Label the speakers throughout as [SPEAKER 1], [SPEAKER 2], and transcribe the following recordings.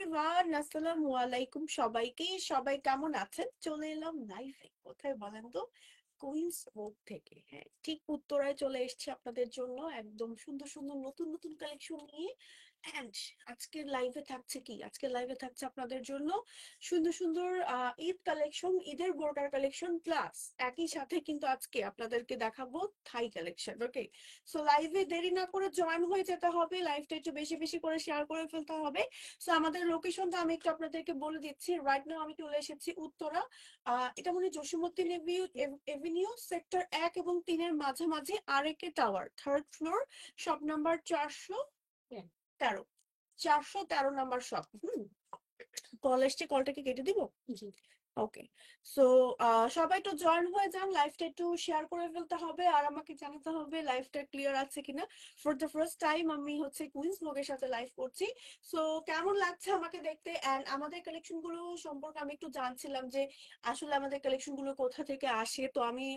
[SPEAKER 1] Everyone, আসসালামু আলাইকুম সবাইকে। সবাই কেমন আছেন? চলে এলাম লাইভে। কোথায় বলেন তো? কুইন্স রোড থেকে। হ্যাঁ, ঠিক উত্তরায় চলে এসেছি আপনাদের জন্য একদম সুন্দর সুন্দর নতুন নতুন কালেকশন নিয়ে। এন্ড আজকের লাইভে থাকছে কি? আজকের লাইভে থাকছে আপনাদের জন্য সুন্দর সুন্দর ঈদ কালেকশন, ঈদের বোরকার কালেকশন, প্লাস একই সাথে কিন্তু আজকে আপনাদেরকে দেখাবো থাই কালেকশন। ওকে, সো লাইভে দেরি না করে জয়েন হয়ে যেতে হবে, লাইভটা একটু বেশি বেশি করে শেয়ার করে ফেলতে হবে। সো আমাদের লোকেশনটা আমি একটু আপনাদেরকে বলে দিচ্ছি। রাইট নাও আমি চলে এসেছি উত্তরা। এটা মনে হয় জসীমউদ্দিন এভিনিউ সেক্টর 1 এবং 3-এর মাঝামাঝি RAK tower, 3rd floor, shop number 413, 413 number shop. Call এসছে, কলটাকে কেটে দিব। ওকে, সো সবাই একটু জয়েন হয়ে যান, লাইভটা একটু শেয়ার করে ফেলতে হবে আর আমাকে জানাতে হবে লাইভটা ক্লিয়ার আছে কিনা। ফর দ্য ফার্স্ট টাইম আমি হচ্ছে কুইন্স ব্লগের সাথে লাইভ করছি। সো কেমন লাগছে আমাকে দেখতে, এন্ড আমাদের কালেকশন গুলো সম্পর্কে আমি একটু জানছিলাম যে আসলে আমাদের কালেকশন গুলো কোথা থেকে আসে। তো আমি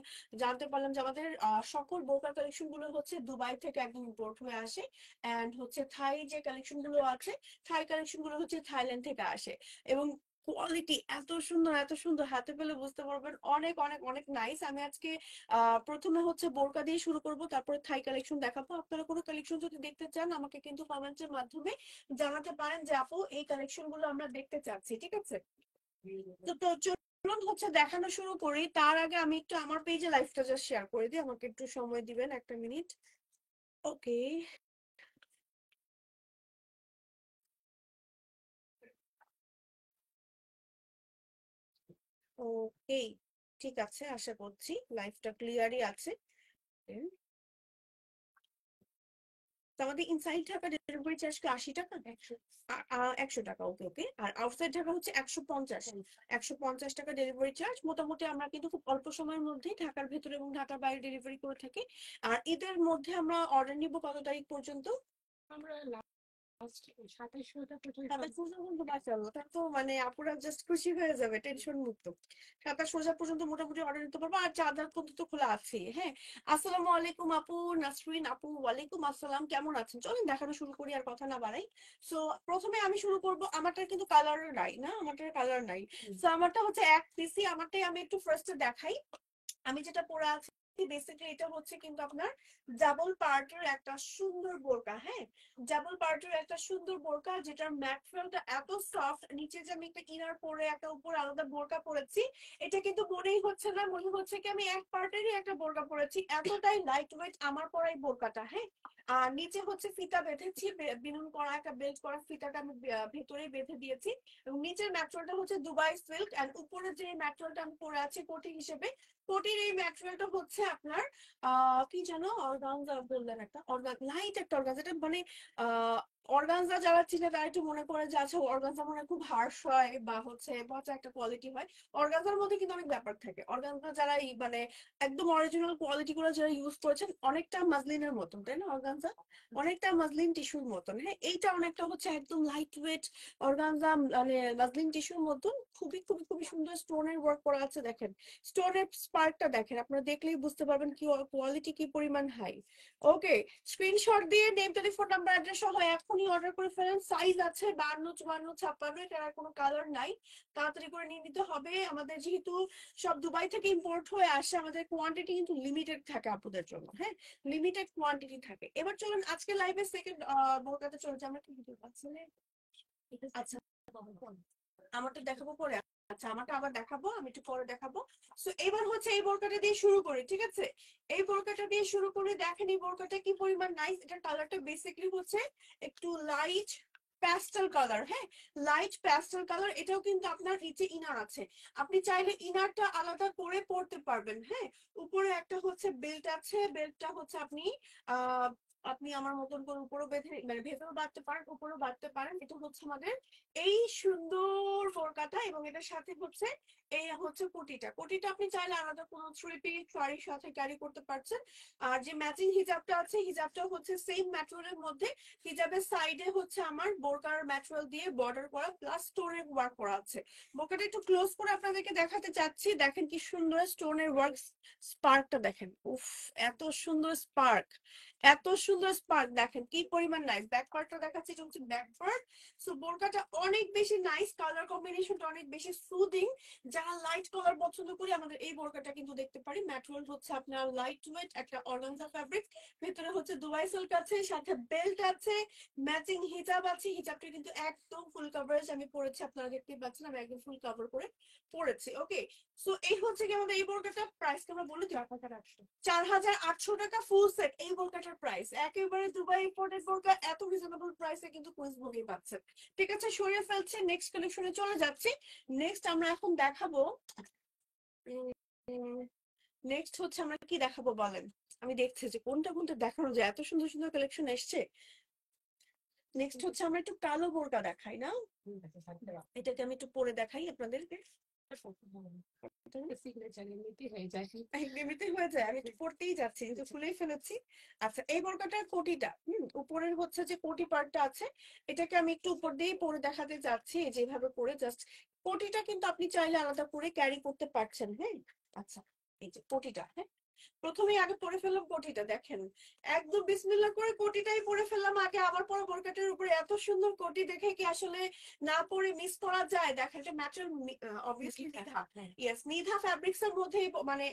[SPEAKER 1] জানতে পারলাম যে আমাদের সকল বোরকা কালেকশন গুলো হচ্ছে দুবাই থেকে একদম ইম্পোর্ট হয়ে আসে। এন্ড হচ্ছে থাই যে কালেকশন গুলো আছে, থাই কালেকশন গুলো হচ্ছে থাইল্যান্ড থেকে আসে। এবং কোয়ালিটি এত সুন্দর এত সুন্দর, হাতে পেলে বুঝতে পারবেন অনেক অনেক অনেক নাইস। আমি আজকে প্রথমে হচ্ছে বোরকা দিয়ে শুরু করব, তারপরে থাই কালেকশন দেখাবো। আপনারা কোনো কালেকশন যদি দেখতে চান আমাকে কিন্তু কমেন্টের মাধ্যমে জানাতে পারেন যে আপু এই কালেকশন গুলো আমরা দেখতে চাচ্ছি, ঠিক আছে? তো চলুন হচ্ছে দেখানো শুরু করি। তার আগে আমি একটু আমার পেজে লাইভটা জাস্ট শেয়ার করে দিই, আমাকে একটু সময় দিবেন, একটা মিনিট। ওকে, ওকে, ঠিক আছে, আশা করছি লাইভটা ক্লিয়ারই আছে। তো আমাদের ইনসাইড ঢাকা ডেলিভারি চার্জ কি 80 টাকা? 100 টাকা। ওকে ওকে। আর আউটসাইড ঢাকা হচ্ছে 150, 150 টাকা ডেলিভারি চার্জ। মোটামুটি আমরা কিন্তু খুব অল্প সময়ের মধ্যেই ঢাকার ভেতরে এবং ঢাকার বাইরে ডেলিভারি করে থাকি। আর এদের মধ্যে আমরা অর্ডার নিব কত তারিখ পর্যন্ত? আমরা 27 পর্যন্ত মানে আপুরা জাস্ট খুশি হয়ে যাবে, টেনশন মুক্ত। 27 পর্যন্ত মোটামুটি অর্ডার নিতে পারবো, আর চার্জার পর্যন্ত খোলা আছে। হ্যাঁ, আসসালামু আলাইকুম আপু, নাসরিন আপু, ওয়ালাইকুম আসসালাম, কেমন আছেন? চলুন দেখানো শুরু করি, আর কথা না বাড়াই। সো প্রথমে আমি শুরু করব, আমারটা কিন্তু কালার নাই, না আমারটার কালার নাই। সো আমারটা হচ্ছে এক পিসি, আমারটাই আমি একটু ফার্স্টে দেখাই। আমি যেটা পরে আছি বেসিক্যালি এটা হচ্ছে কিন্তু আপনার ডাবল পার্টের একটা সুন্দর বোরকা। হ্যাঁ, ডাবল পার্টের একটা সুন্দর বোরকা, যেটার ম্যাটেরিয়ালটা এত সফট। নিচে যে আমি একটা ইনার পরে একটা উপর আলাদা বোরকা পরেছি, এটা কিন্তু মনেই হচ্ছে না, মনে হচ্ছে কি আমি এক পার্টেরই একটা বোরকা পরেছি, এতটাই লাইট ওয়েট আমার পরা এই বোরকাটা। হ্যাঁ, আর নিচে হচ্ছে ফিতা বেঁধেছি, বিনুন করা একটা বেল্ট করা ফিতাটা আমি ভেতরে বেঁধে দিয়েছি। এবং নিচের ম্যাটেরিয়ালটা হচ্ছে দুবাই সিল্ক, এন্ড উপরে যে ম্যাটেরিয়ালটা আমি পরে আছি কোটি হিসেবে, কোটির এই ম্যাটেরিয়ালটা হচ্ছে আপনার কি জানো, অর্গানজা বললেন, একটা লাইট একটা অর্গানজা, এটা মানে অর্গানজা যারা চিনে তারা একটু মনে করে যে আচ্ছা অর্গানজা মনে হয় খুব হার্শ হয় বা হচ্ছে পচা একটা কোয়ালিটি হয়। অর্গানজার মধ্যে কিন্তু অনেক ব্যাপার থাকে। অর্গানজা যারা মানে একদম অরিজিনাল কোয়ালিটি গুলো যারা ইউজ করেছেন, অনেকটা মাজলিনের মতন, তাই না? অর্গানজা অনেকটা মাজলিন টিস্যুর মতন। হ্যাঁ, এইটা অনেকটা হচ্ছে একদম লাইট ওয়েট অর্গানজা, মানে মাজলিন টিস্যুর মতন। খুবই খুবই খুবই সুন্দর স্টোনের ওয়ার্ক করা আছে, দেখেন স্টোনের স্পার্কটা দেখেন, আপনারা দেখলেই বুঝতে পারবেন কি কোয়ালিটি কি পরিমাণ হাই। ওকে, স্ক্রিনশট দিয়ে নেম, টেলিফোন নাম্বার, অ্যাড্রেস সহ এখনই অর্ডার করে ফেলেন। সাইজ আছে 52, 54, 56, এটার কোনো কালার নাই, তাড়াতাড়ি করে নিয়ে নিতে হবে। আমাদের যেহেতু সব দুবাই থেকে ইম্পোর্ট হয়ে আসে, আমাদের কোয়ান্টিটি কিন্তু লিমিটেড থাকে আপুদের জন্য। হ্যাঁ, লিমিটেড কোয়ান্টিটি থাকে। এবার চলুন আজকে লাইভে সেকেন্ড বোরকাতে চলে যাই। আমরা কি ভিডিও পাচ্ছি? আচ্ছা, আমারটা দেখাবো পরে। আচ্ছা, আমারটা আবার দেখাবো, আমি একটু পরে দেখাবো। সো এবার হচ্ছে এই বোরকাটা দিয়ে শুরু করি, ঠিক আছে? এই বোরকাটা দিয়ে শুরু করে দেখেন এই বোরকাটা কি পরিমাণ নাইস। এটা কালারটা বেসিক্যালি হচ্ছে একটু লাইট প্যাস্টেল কালার। হ্যাঁ, লাইট প্যাস্টেল কালার। এটাও কিন্তু আপনার নিচে ইনার আছে, আপনি চাইলে ইনারটা আলাদা করে পরতে পারবেন। হ্যাঁ, উপরে একটা হচ্ছে বেল্ট আছে, বেল্টটা হচ্ছে আপনি আহ আপনি আমার মতন করে উপরেও বেঁধে মানে ভেতরেও বাঁধতে পারেন, উপরেও বাঁধতে পারেন। এটা হচ্ছে আমাদের এই সুন্দর বোরকাটা, এবং এটার সাথে হচ্ছে এই হচ্ছে কোটিটা। কোটিটা আপনি চাইলে আলাদা কোনো থ্রি পিস শাড়ির সাথে ক্যারি করতে পারছেন। আর যে ম্যাচিং হিজাবটা আছে, হিজাবটা হচ্ছে সেম ম্যাটেরিয়ালের মধ্যে। হিজাবের সাইডে হচ্ছে আমার বোরকার ম্যাটেরিয়াল দিয়ে বর্ডার করা প্লাস স্টোনের ওয়ার্ক করা আছে। বোরকাটা একটু ক্লোজ করে আপনাদেরকে দেখাতে চাচ্ছি, দেখেন কি সুন্দর স্টোনের ওয়ার্ক, স্পার্কটা দেখেন। উফ, এত সুন্দর স্পার্ক, এত সুন্দর স্পার্ক, দেখেন কি পরিমাণ নাইস। ব্যাক পার্টটা দেখাচ্ছি, এটা হচ্ছে ব্যাক পার্ট। সো বোরকাটা অনেক বেশি নাইস, কালার কম্বিনেশনটা অনেক বেশি সুদিং। যারা লাইট কালার পছন্দ করি আমাদের এই বোরকাটা কিন্তু দেখতে পারি। ম্যাটেরিয়াল হচ্ছে আপনার লাইট ওয়েট, একটা অর্গানজা ফ্যাব্রিক, ভেতরে হচ্ছে দুবাই সিল্ক আছে, সাথে বেল্ট আছে, ম্যাচিং হিজাব আছে। হিজাবটা কিন্তু একদম ফুল কভারেজ আমি পরেছি, আপনারা দেখতেই পাচ্ছেন আমি একদম ফুল কভার করে পরেছি। ওকে, সো এই হচ্ছে কি আমাদের এই বোরকাটা প্রাইস আমরা বলে দিই 4800 টাকা ফুল সেট। এই বোরকাটার প্রাইস একেবারে দুবাই ইম্পোর্টেড বোরকা, এত রিজনেবল প্রাইসে কিন্তু কুইজ বুকেই পাচ্ছেন। ঠিক আছে, সরিয়ে ফেলছে, নেক্সট কালেকশনে চলে যাচ্ছি। নেক্সট আমরা এখন দেখাবো, নেক্সট হচ্ছে আমরা কি দেখাবো বলেন, আমি দেখছি যে কোনটা কোনটা দেখানো যায়, এত সুন্দর সুন্দর কালেকশন এসছে। নেক্সট হচ্ছে আমরা একটু কালো বোরকা দেখাই না, এটাকে আমি একটু পরে দেখাই আপনাদেরকে। এমনিতেই হয়ে যায়, আমি একটু পড়তেই যাচ্ছি কিন্তু খুলেই ফেলেছি। আচ্ছা, এই বোরকাটার কোটিটা উপরের হচ্ছে যে কোটি পার্টটা আছে, এটাকে আমি একটু উপর দিয়েই পরে দেখাতে যাচ্ছি, যেভাবে করে জাস্ট। কোটিটা কিন্তু আপনি চাইলে আলাদা করে ক্যারি করতে পারছেন। হ্যাঁ, আচ্ছা, এই যে কোটিটা, হ্যাঁ প্রথমেই আগে পরে ফেললাম কোটিটা, দেখেন একদম বিসমিল্লাহ করে কোটিটাই পরে ফেললাম আগে। আবার পরে বোরকাটার উপরে এত সুন্দর কোটি দেখে কি আসলে না পরে মিস করা যায়? দেখেন এটা material obviously Nida, yes Nida fabrics এর মধ্যে মানে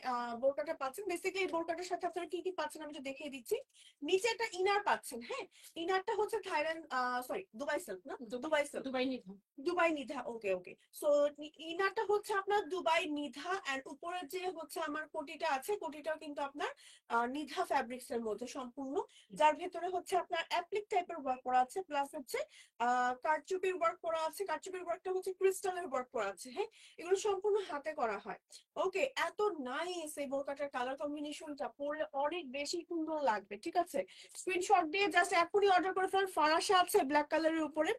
[SPEAKER 1] বোরকাটা পাচ্ছেন। বেসিক্যালি এই বোরকাটার সাথে আপনারা কি কি পাচ্ছেন আমি তো দেখিয়ে দিচ্ছি। নিচে একটা ইনার পাচ্ছেন, হ্যাঁ ইনারটা হচ্ছে থাইল্যান্ড সরি দুবাই সিল্ক না, Dubai silk, Dubai Nidha, Dubai Nidha. Okay okay, so ইনারটা হচ্ছে আপনার দুবাই নিধা, এন্ড উপরে যে হচ্ছে আমার কোটিটা আছে, কোটিটাও কিন্তু আপনার নিধা ফ্যাব্রিক্স এর মধ্যে সম্পূর্ণ, যার ভেতরে হচ্ছে আপনার অ্যাপ্লিক টাইপের ওয়ার্ক করা আছে, প্লাস হচ্ছে কারচুপির ওয়ার্ক করা আছে। কারচুপির ওয়ার্কটা হচ্ছে ক্রিস্টালের ওয়ার্ক করা আছে, হ্যাঁ এগুলো সম্পূর্ণ হাতে করা হয়। ওকে, এত নাইস এই বোরকাটার কালার কম্বিনেশনটা, পরলে অনেক বেশি সুন্দর লাগবে। ঠিক আছে, স্ক্রিনশট দিয়ে জাস্ট এখনই অর্ডার করে ফেলেন। ফারাসা আছে ব্ল্যাক কালারের উপরে,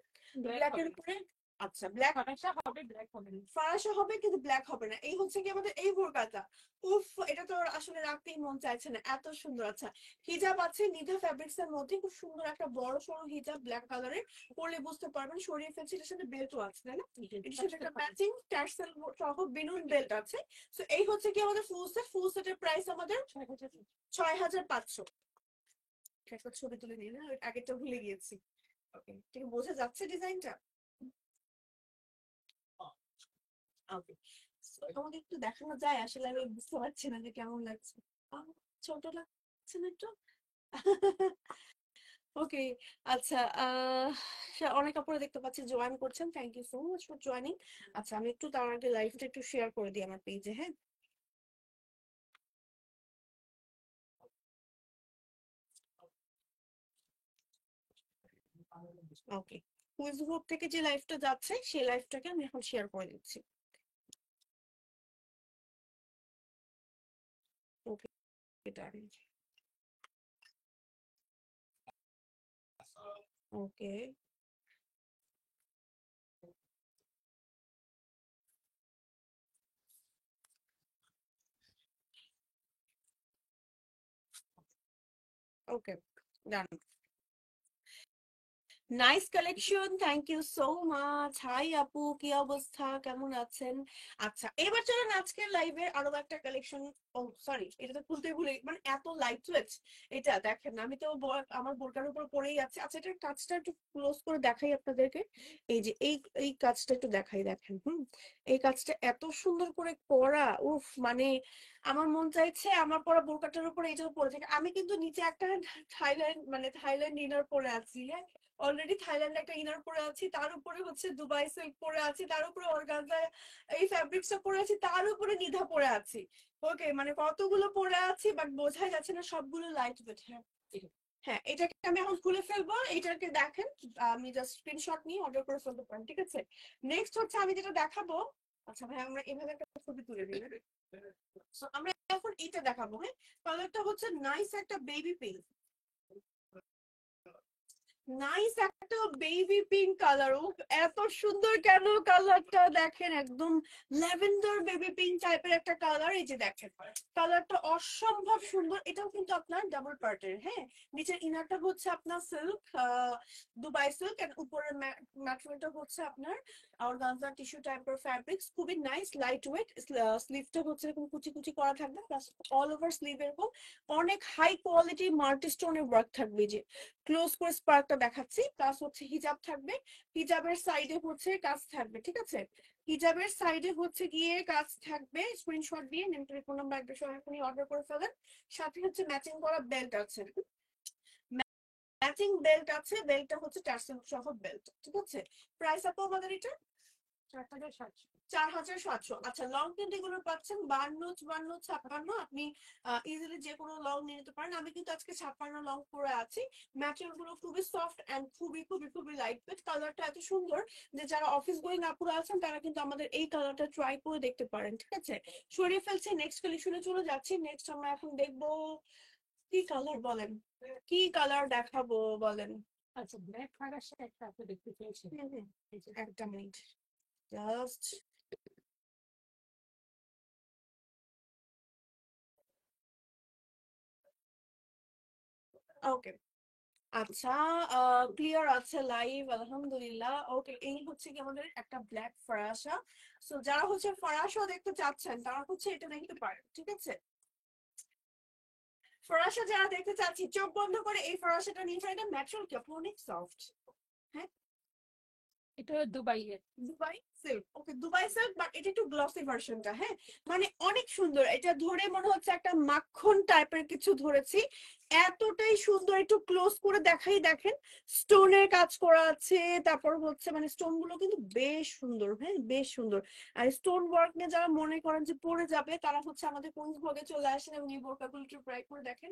[SPEAKER 1] ব্ল্যাকের উপরে, আচ্ছা ব্ল্যাক ফারাসা হবে, ব্ল্যাক হবে না, ফারাসা হবে কিন্তু ব্ল্যাক হবে না। এই হচ্ছে কি আমাদের এই বোরকাটা, উফ এটা তো আসলে রাখতেই মন চাইছে না, এত সুন্দর। আচ্ছা, হিজাব আছে নিধা ফ্যাব্রিক্স এর মধ্যে, খুব সুন্দর একটা বড় সড়ো হিজাব ব্ল্যাক কালারের, পরলে বুঝতে পারবেন। সরিয়ে ফেলছি, এটার সাথে বেল্টও আছে তাই না, এটার সাথে একটা ম্যাচিং টার্সেল সহ বেলুন বেল্ট আছে। সো এই হচ্ছে কি আমাদের ফুল সেট। ফুল সেটের প্রাইস আমাদের 6500। একটা ছবি তুলে নিই না, আগেরটা ভুলে গিয়েছি। ওকে, ঠিক বোঝা যাচ্ছে ডিজাইনটা? ওকে, আমাকে একটু দেখানো যায় আসলে, আমি বুঝতে পারছি না যে কেমন লাগছে। ছোট লাগছে না একটু? ওকে, আচ্ছা অনেক আপনারা দেখতে পাচ্ছি জয়েন করছেন, thank you so much for joining. আচ্ছা, আমি একটু তার আগে লাইভটা একটু শেয়ার করে দিই আমার পেজে, হ্যাঁ ওকে। কুইজ গ্রুপ থেকে যে লাইভটা যাচ্ছে সেই লাইভটাকে আমি এখন শেয়ার করে দিচ্ছি। ওকে, এটা okay okay, done. Nice collection, thank you so much. Hi আপু, কি অবস্থা, কেমন আছেন? আচ্ছা, এবার চলেন আজকের লাইভের আরো একটা কালেকশন। ও সরি, এটা তো খুলতে ভুলে, মানে এত লাইট সুইচ। এটা দেখেন আমি তো আমার বোরকার উপর পরেই আছে। আচ্ছা, এটার কাজটা একটু ক্লোজ করে দেখাই আপনাদেরকে। এই যে এই এই কাজটা একটু দেখাই, দেখেন এই কাজটা এত সুন্দর করে করা, উফ মানে আমার মন চাইছে আমার পরা বোরকাটার উপরে এইটাও পরে থাকে। আমি কিন্তু নিচে একটা থাইল্যান্ড মানে থাইল্যান্ড ইনার পরে আছি, হ্যাঁ অলরেডি থাইল্যান্ডে একটা ইনার পরে আছি, তার উপরে হচ্ছে দুবাই সিল্ক পরে আছি, তার উপরে অর্গানজা এই ফ্যাব্রিক্সটা পরে আছি, তার উপরে নিধা পরে আছি। ওকে, মানে কতগুলো পরে আছি বাট বোঝাই যাচ্ছে না সবগুলো লাইট ওয়েট। হ্যাঁ হ্যাঁ, এটাকে আমি এখন খুলে ফেলবো, এটাকে দেখেন আমি জাস্ট স্ক্রিনশট নিয়ে অর্ডার করে ফেলতে পারেন। ঠিক আছে, নেক্সট হচ্ছে আমি যেটা দেখাবো। আচ্ছা ভাই, আমরা এভাবে একটা ছবি তুলে দিই। আমরা এখন এটা দেখাবো, হ্যাঁ কালারটা হচ্ছে নাইস একটা বেবি পিঙ্ক। নাইস একটা বেবি পিঙ্ক কালার। ও এত সুন্দর কেন কালারটা, দেখেন একদম ল্যাভেন্ডার বেবি পিঙ্ক টাইপের একটা কালার। এই যে দেখেন কালারটা অসম্ভব সুন্দর। এটাও কিন্তু আপনার ডাবল পার্টের, হ্যাঁ। নিচের ইনারটা হচ্ছে আপনার সিল্ক, দুবাই সিল্ক, এন্ড উপরের ম্যাটেরিয়ালটা হচ্ছে আপনার অর্গানজা টিস্যু টাইপের ফ্যাব্রিক্স। খুবই নাইস, লাইট ওয়েট। স্লিভটা হচ্ছে এরকম কুচি কুচি করা থাকবে, প্লাস অল ওভার স্লিভ এরকম অনেক হাই কোয়ালিটি মাল্টি স্টোনের ওয়ার্ক থাকবে। যে ক্লোজ করে স্পার্কটা দেখাচ্ছি, প্লাস হচ্ছে হিজাব থাকবে। হিজাবের সাইডে হচ্ছে কাজ থাকবে, ঠিক আছে। হিজাবের সাইডে হচ্ছে গিয়ে কাজ থাকবে। স্ক্রিনশট দিয়ে নেম টেলিফোন নাম্বার অ্যাড্রেস এখনই অর্ডার করে ফেলেন। সাথে হচ্ছে ম্যাচিং করা বেল্ট আছে, ম্যাচিং বেল্ট আছে। বেল্টটা হচ্ছে টার্সেল সহ বেল্ট, ঠিক আছে। প্রাইস আপু আমাদের এটা 4,700। 4,700। আচ্ছা, লং কিন্তু এগুলো পাচ্ছেন 52, 54, 56। আপনি ইজিলি যে কোনো লং নিয়ে নিতে পারেন। আমি কিন্তু আজকে 56 লং পরে আছি। ম্যাটেরিয়াল গুলো খুবই সফট এন্ড খুবই খুবই খুবই লাইট ওয়েট। কালারটা এত সুন্দর যে যারা অফিস গোয়িং আপুরা আছেন তারা কিন্তু আমাদের এই কালারটা ট্রাই করে দেখতে পারেন, ঠিক আছে। সরিয়ে ফেলছি, নেক্সট কালেকশনে চলে যাচ্ছি। নেক্সট আমরা এখন দেখবো কি কালার বলেন, কি কালার দেখাবো বলেন।
[SPEAKER 2] আচ্ছা, ব্ল্যাক ফারাসে একটা আপনি দেখতে পেয়েছেন?
[SPEAKER 1] একটা মিনিট জাস্ট। ওকে, আচ্ছা, ক্লিয়ার আছে লাইভ আলহামদুলিল্লাহ। ওকে, এই হচ্ছে কি আমাদের একটা ব্ল্যাক ফরাসা। সো যারা হচ্ছে ফরাসা দেখতে চাচ্ছেন তারা হচ্ছে এটা দেখতে পারেন, ঠিক আছে। ফরাসা যারা দেখতে চাচ্ছি চোখ বন্ধ করে এই ফরাসাটা নিয়ে এটা ম্যাটেরিয়াল কি অনেক সফট। হ্যাঁ,
[SPEAKER 2] এটা দুবাইয়ের।
[SPEAKER 1] Dubai silk. Okay, Dubai silk, but এটা একটু গ্লসি ভার্সনটা, হ্যাঁ। মানে অনেক সুন্দর। এটা ধরে মনে হচ্ছে একটা মাখন টাইপের কিছু ধরেছি, এতটাই সুন্দর। একটু ক্লোজ করে দেখাই, দেখেন স্টোনের কাজ করা আছে। তারপর হচ্ছে মানে স্টোন গুলো কিন্তু বেশ সুন্দর, হ্যাঁ বেশ সুন্দর। আর স্টোন ওয়ার্ক নিয়ে যারা মনে করেন যে পড়ে যাবে তারা হচ্ছে আমাদের কোন ভোগে চলে আসেন এবং এই বোরকাগুলো একটু ট্রাই করে দেখেন,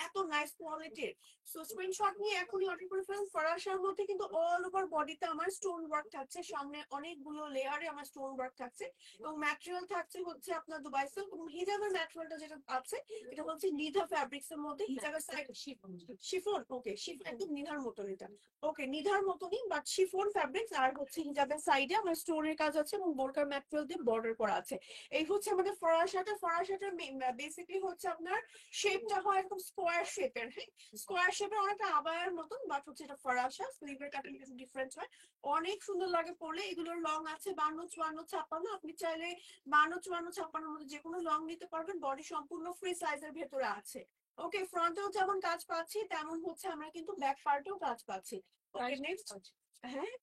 [SPEAKER 1] এত নাইস কোয়ালিটির। সো স্ক্রিনশট নিয়ে এখনই অর্ডার করে ফেলুন। ফরাসার মধ্যে কিন্তু অল ওভার বডিতে আমার স্টোন ওয়ার্ক থাকছে, সামনে অনেকগুলো লেয়ারে আমার স্টোন ওয়ার্ক থাকছে, এবং ম্যাটেরিয়াল থাকছে হচ্ছে আপনার দুবাই সিল্ক। এবং হিজাবের ম্যাটেরিয়ালটা যেটা আছে এটা হচ্ছে নিধা ফ্যাব্রিক্স এর মধ্যে। হিজাবের সাইড
[SPEAKER 2] শিফন।
[SPEAKER 1] শিফন। ওকে, শিফন একদম নিধার মতন এটা। ওকে, নিধার মতনই বাট শিফন ফ্যাব্রিক্স। আর হচ্ছে হিজাবের সাইডে আমার স্টোনের কাজ আছে এবং বোরকার ম্যাটেরিয়াল দিয়ে বর্ডার করা আছে। এই হচ্ছে আমাদের ফরাসাটা। ফরাসাটার বেসিকলি হচ্ছে আপনার শেপটা হয় এরকম স্কোয়ার শেপের, হ্যাঁ স্কোয়ার শেপের, অনেকটা আবায়ের মতন, বাট হচ্ছে এটা ফরাসা। স্লিভের কাটিং কিছু ডিফারেন্স হয়, অনেক সুন্দর লাগে পরলে। এগুলোর লং আছে 52, 54, 56। আপনি চাইলে 52, 54, 56 মধ্যে যে কোনো লং নিতে পারবেন। বডি সম্পূর্ণ ফ্রি সাইজের ভেতরে আছে। ওকে, ফ্রন্টেও যেমন কাজ পাচ্ছি তেমন হচ্ছে আমরা কিন্তু ব্যাক পার্টেও কাজ পাচ্ছি। ওকে, নেক্সট। হ্যাঁ,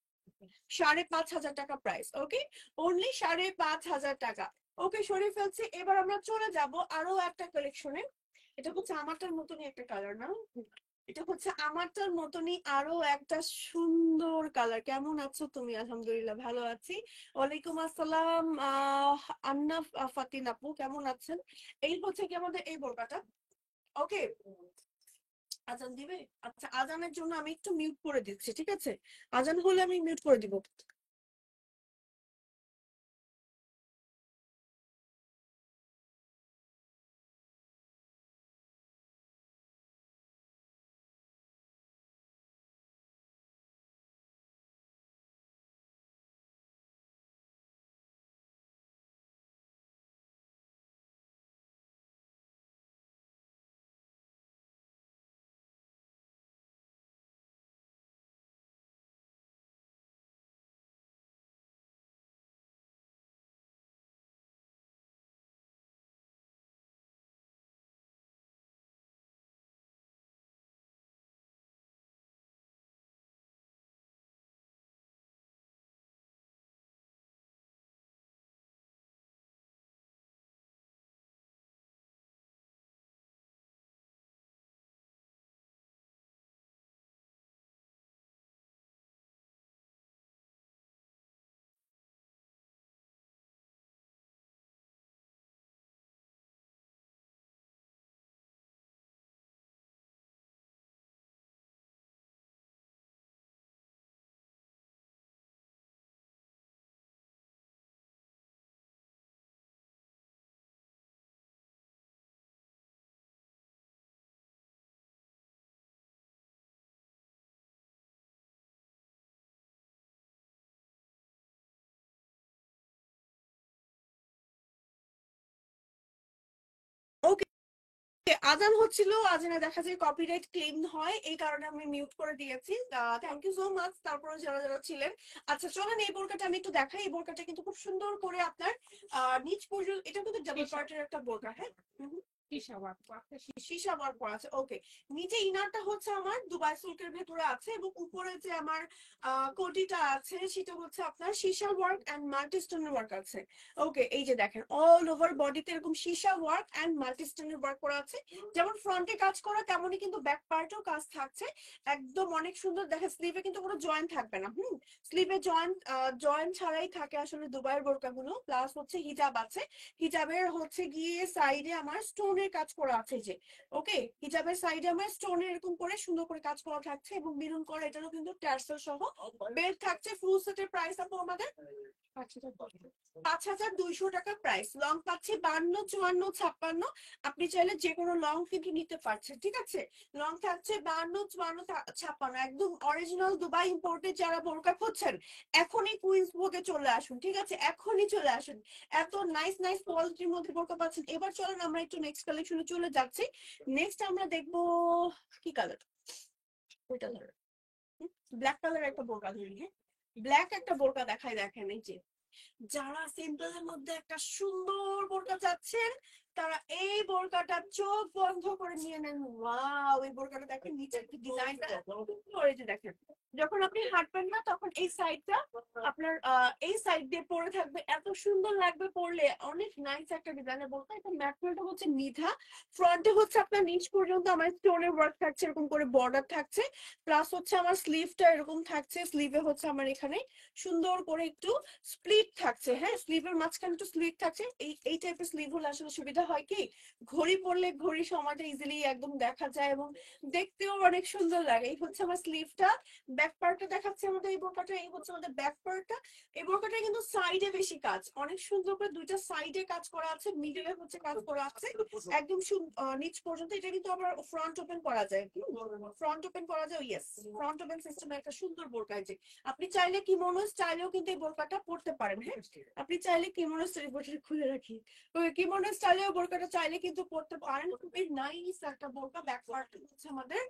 [SPEAKER 1] 5,500 টাকা প্রাইস। ওকে, অনলি 5,500 টাকা। ওকে, সরিয়ে ফেলছি। এবার আমরা চলে যাব আরো একটা কালেকশনে। এটা হচ্ছে আমারটার মতনই একটা কালার না, এটা হচ্ছে আমারটার মতনই আরো একটা সুন্দর কালার। কেমন আছো তুমি? আলহামদুলিল্লাহ ভালো আছি। ওয়ালাইকুম আসসালাম আন্না ফাতিন আপু, কেমন আছেন? এই হচ্ছে কি আমাদের এই বোরকাটা। ওকে, আজান দিবে? আচ্ছা, আজানের জন্য আমি একটু মিউট করে দিচ্ছি, ঠিক আছে। আজান হলে আমি মিউট করে দিব। আজান হচ্ছিল, আজানে দেখা যায় কপিরাইট ক্লেম হয়, এই কারণে আমি মিউট করে দিয়েছি। থ্যাংক ইউ সো মাচ তারপরে যারা যারা ছিলেন। আচ্ছা চলেন এই বোরকাটা আমি একটু দেখাই। এই বোরকাটা কিন্তু খুব সুন্দর করে আপনার নিচ পর্যন্ত, এটা কিন্তু ডাবল পার্টের একটা বোরকা। হ্যাঁ সীসা ওয়ার্ক করা আছে। ওকে, নিচে ইনারটা হচ্ছে আমার দুবাই সিল্কের ভেতরে আছে এবং উপরে যে আমার কোটিটা আছে সেটা হচ্ছে আপনার সীসা ওয়ার্ক এন্ড মাল্টি স্টোনের ওয়ার্ক আছে। ওকে, এই যে দেখেন অল ওভার বডিতে এরকম সীসা ওয়ার্ক এন্ড মাল্টি স্টোনের ওয়ার্ক করা আছে। যেমন ফ্রন্টে কাজ করা তেমনই কিন্তু ব্যাক পার্টেও কাজ থাকছে। একদম অনেক সুন্দর দেখেন। স্লিভে কিন্তু কোনো জয়েন্ট থাকবে না। স্লিভে জয়েন্ট ছাড়াই থাকে আসলে দুবাইয়ের বোরকাগুলো। প্লাস হচ্ছে হিজাব আছে, হিজাবের হচ্ছে গিয়ে সাইডে আমার স্টোনের কাজ করা আছে যে। ওকে, হিজাবের সাইডে আমার স্টোনের এরকম করে সুন্দর করে কাজ করা থাকছে এবং মেরুন করে এটারও কিন্তু ট্যাসেল সহ বেল্ট থাকছে। ফুল সেটের প্রাইস আপু আমাদের 5,200 টাকা প্রাইস। লং পাচ্ছি 52, 54, 56। আপনি চাইলে যে কোনো লং কিন্তু নিতে পারছেন, ঠিক আছে। লং থাকছে 52, 54, 56, একদম অরিজিনাল দুবাই ইম্পোর্টেড। যারা বোরকা খুঁজছেন এখনই কুইন্স ভোগে চলে আসুন, ঠিক আছে, এখনই চলে আসুন। এত নাইস নাইস কোয়ালিটির মধ্যে বোরকা পাচ্ছেন। এবার চলেন আমরা একটু নেক্সট কালেকশনে চলে যাচ্ছি। নেক্সট আমরা দেখবো কি কালার, ওইটা ধরো, ব্ল্যাক কালার একটা বোরকা ধরি। হ্যাঁ, ব্ল্যাক একটা বোরকা দেখাই। দেখেন এই যে, যারা সিম্পলের মধ্যে একটা সুন্দর বোরকা চাচ্ছেন তারা এই বোরকাটা চোখ বন্ধ করে নিয়ে নেন। ওয়াও, এই বোরকাটা দেখেন নিচের ডিজাইনটা করে যে দেখেন, যখন আপনি হাঁটবেন না তখন এই সাইডটা আপনার এই সাইড দিয়ে পরে থাকবে, এত সুন্দর লাগবে পরলে। অনেক নাইস একটা ডিজাইনের বোরকা। এটা ম্যাটেরিয়ালটা হচ্ছে নিধা। ফ্রন্টে হচ্ছে আপনার নিচ পর্যন্ত আমার স্টোনের ওয়ার্ক থাকছে, এরকম করে বর্ডার থাকছে। প্লাস হচ্ছে আমার স্লিভটা এরকম থাকছে। স্লিভে হচ্ছে আমার এখানে সুন্দর করে একটু স্প্লিট থাকছে। হ্যাঁ, স্লিভের মাঝখানে একটু স্প্লিট থাকছে। এই টাইপের স্লিভ হলে আসলে সুবিধা হয় কি, ঘড়ি পরলে ঘড়ি সময়টা ইজিলি একদম দেখা যায় এবং দেখতেও অনেক সুন্দর লাগে। এই হচ্ছে আমার স্লিভটা। ব্যাক পার্টটা দেখাচ্ছে আমাদের এই বোরকাটা, এই হচ্ছে আমাদের ব্যাক পার্টটা। এই বোরকাটা কিন্তু সাইডে বেশি কাজ, অনেক সুন্দর করে দুইটা সাইডে কাজ করা আছে, মিডলে হচ্ছে কাজ করা আছে একদম নিচ পর্যন্ত। এটা কিন্তু আবার ফ্রন্ট ওপেন করা যায়, ফ্রন্ট ওপেন করা যায়। ইয়েস, ফ্রন্ট ওপেন সিস্টেমে একটা সুন্দর বোরকা। যে আপনি চাইলে কিমোনো স্টাইলেও কিন্তু এই বোরকাটা পরতে পারেন। হ্যাঁ, আপনি চাইলে কিমোনো স্টাইল, বোরকাটা খুলে রাখি, ওই কিমোনো স্টাইলেও বোরকাটা চাইলে কিন্তু পরতে পারেন। খুবই নাইস একটা বোরকা। ব্যাক পার্ট হচ্ছে আমাদের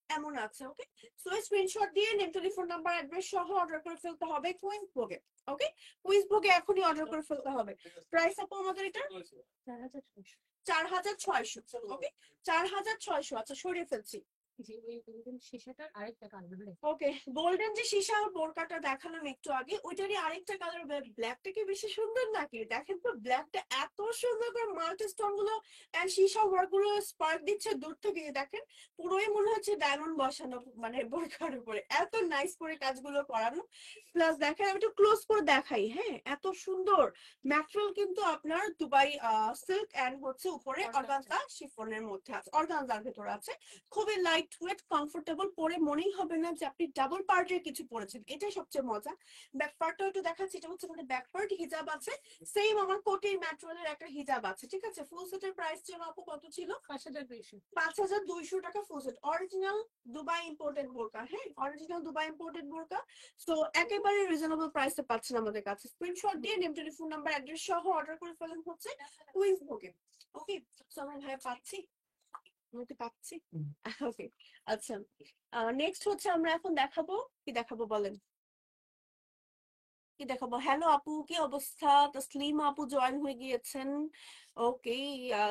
[SPEAKER 1] এমন আছে। ওকে, সো স্ক্রিনশট দিয়ে নেম, টেলিফোন নাম্বার, অ্যাড্রেস সহ অর্ডার করে ফেলতে হবে কুইন্স ভোগে। ওকে, কুইন্স ভোগে এখনই অর্ডার করে ফেলতে হবে। প্রাইস আপু আমাদের এটা 4,600। ওকে, 4,600। আচ্ছা সরিয়ে ফেলছি। ওকে, গোল্ডেন যে সীসা বোরকাটা দেখালাম একটু আগে, ওইটারই আরেকটা কালার। ব্ল্যাকটা কি বেশি সুন্দর নাকি? দেখেন তো, ব্ল্যাকটা এত সুন্দর করে মাল্টি স্টোন গুলো এন্ড সীসা ওয়ার্ক গুলো স্পার্ক দিচ্ছে দূর থেকে। দেখেন পুরোই মনে হচ্ছে ডায়মন্ড বসানো, মানে বোরকার উপরে এত নাইস করে কাজগুলো করানো। প্লাস দেখেন আমি একটু ক্লোজ করে দেখাই। হ্যাঁ, এত সুন্দর ম্যাটেরিয়াল কিন্তু আপনার দুবাই সিল্ক এন্ড হচ্ছে উপরে অর্গানজা শিফনের মধ্যে আছে, অর্গানজার ভেতরে আছে। খুবই লাইট ওয়েট, কমফোর্টেবল, পরে মনেই হবে না যে আপনি ডাবল পার্টের কিছু পরেছেন। এটাই সবচেয়ে মজা। ব্যাক পার্টটা একটু দেখাচ্ছি। এটা হচ্ছে আমাদের ব্যাক পার্ট, হিজাব আছে সেম আমার কোটির ম্যাটেরিয়ালের একটা হিজাব আছে, ঠিক আছে। ফুল সেটের প্রাইস ছিল আপু কত ছিল? 5,200 টাকা full set. Original Dubai imported বোরকা। হ্যাঁ, অরিজিনাল দুবাই ইম্পোর্টেড বোরকা। সো একেবারে রিজনেবল প্রাইসে পাচ্ছেন আমাদের কাছে। স্ক্রিনশট দিয়ে নেম, টেলিফোন নাম্বার, অ্যাড্রেস সহ অর্ডার করে ফেলেন হচ্ছে কুইন্স ভোগে। ওকে, সো আমরা ভাইয়া পাচ্ছি, পাচ্ছি। ওকে, আচ্ছা নেক্সট হচ্ছে আমরা এখন দেখাবো, কি দেখাবো বলেন, কি দেখাবো? হ্যালো আপু, কি অবস্থা? তসলিমা আপু জয়েন হয়ে গিয়েছেন। ওকে,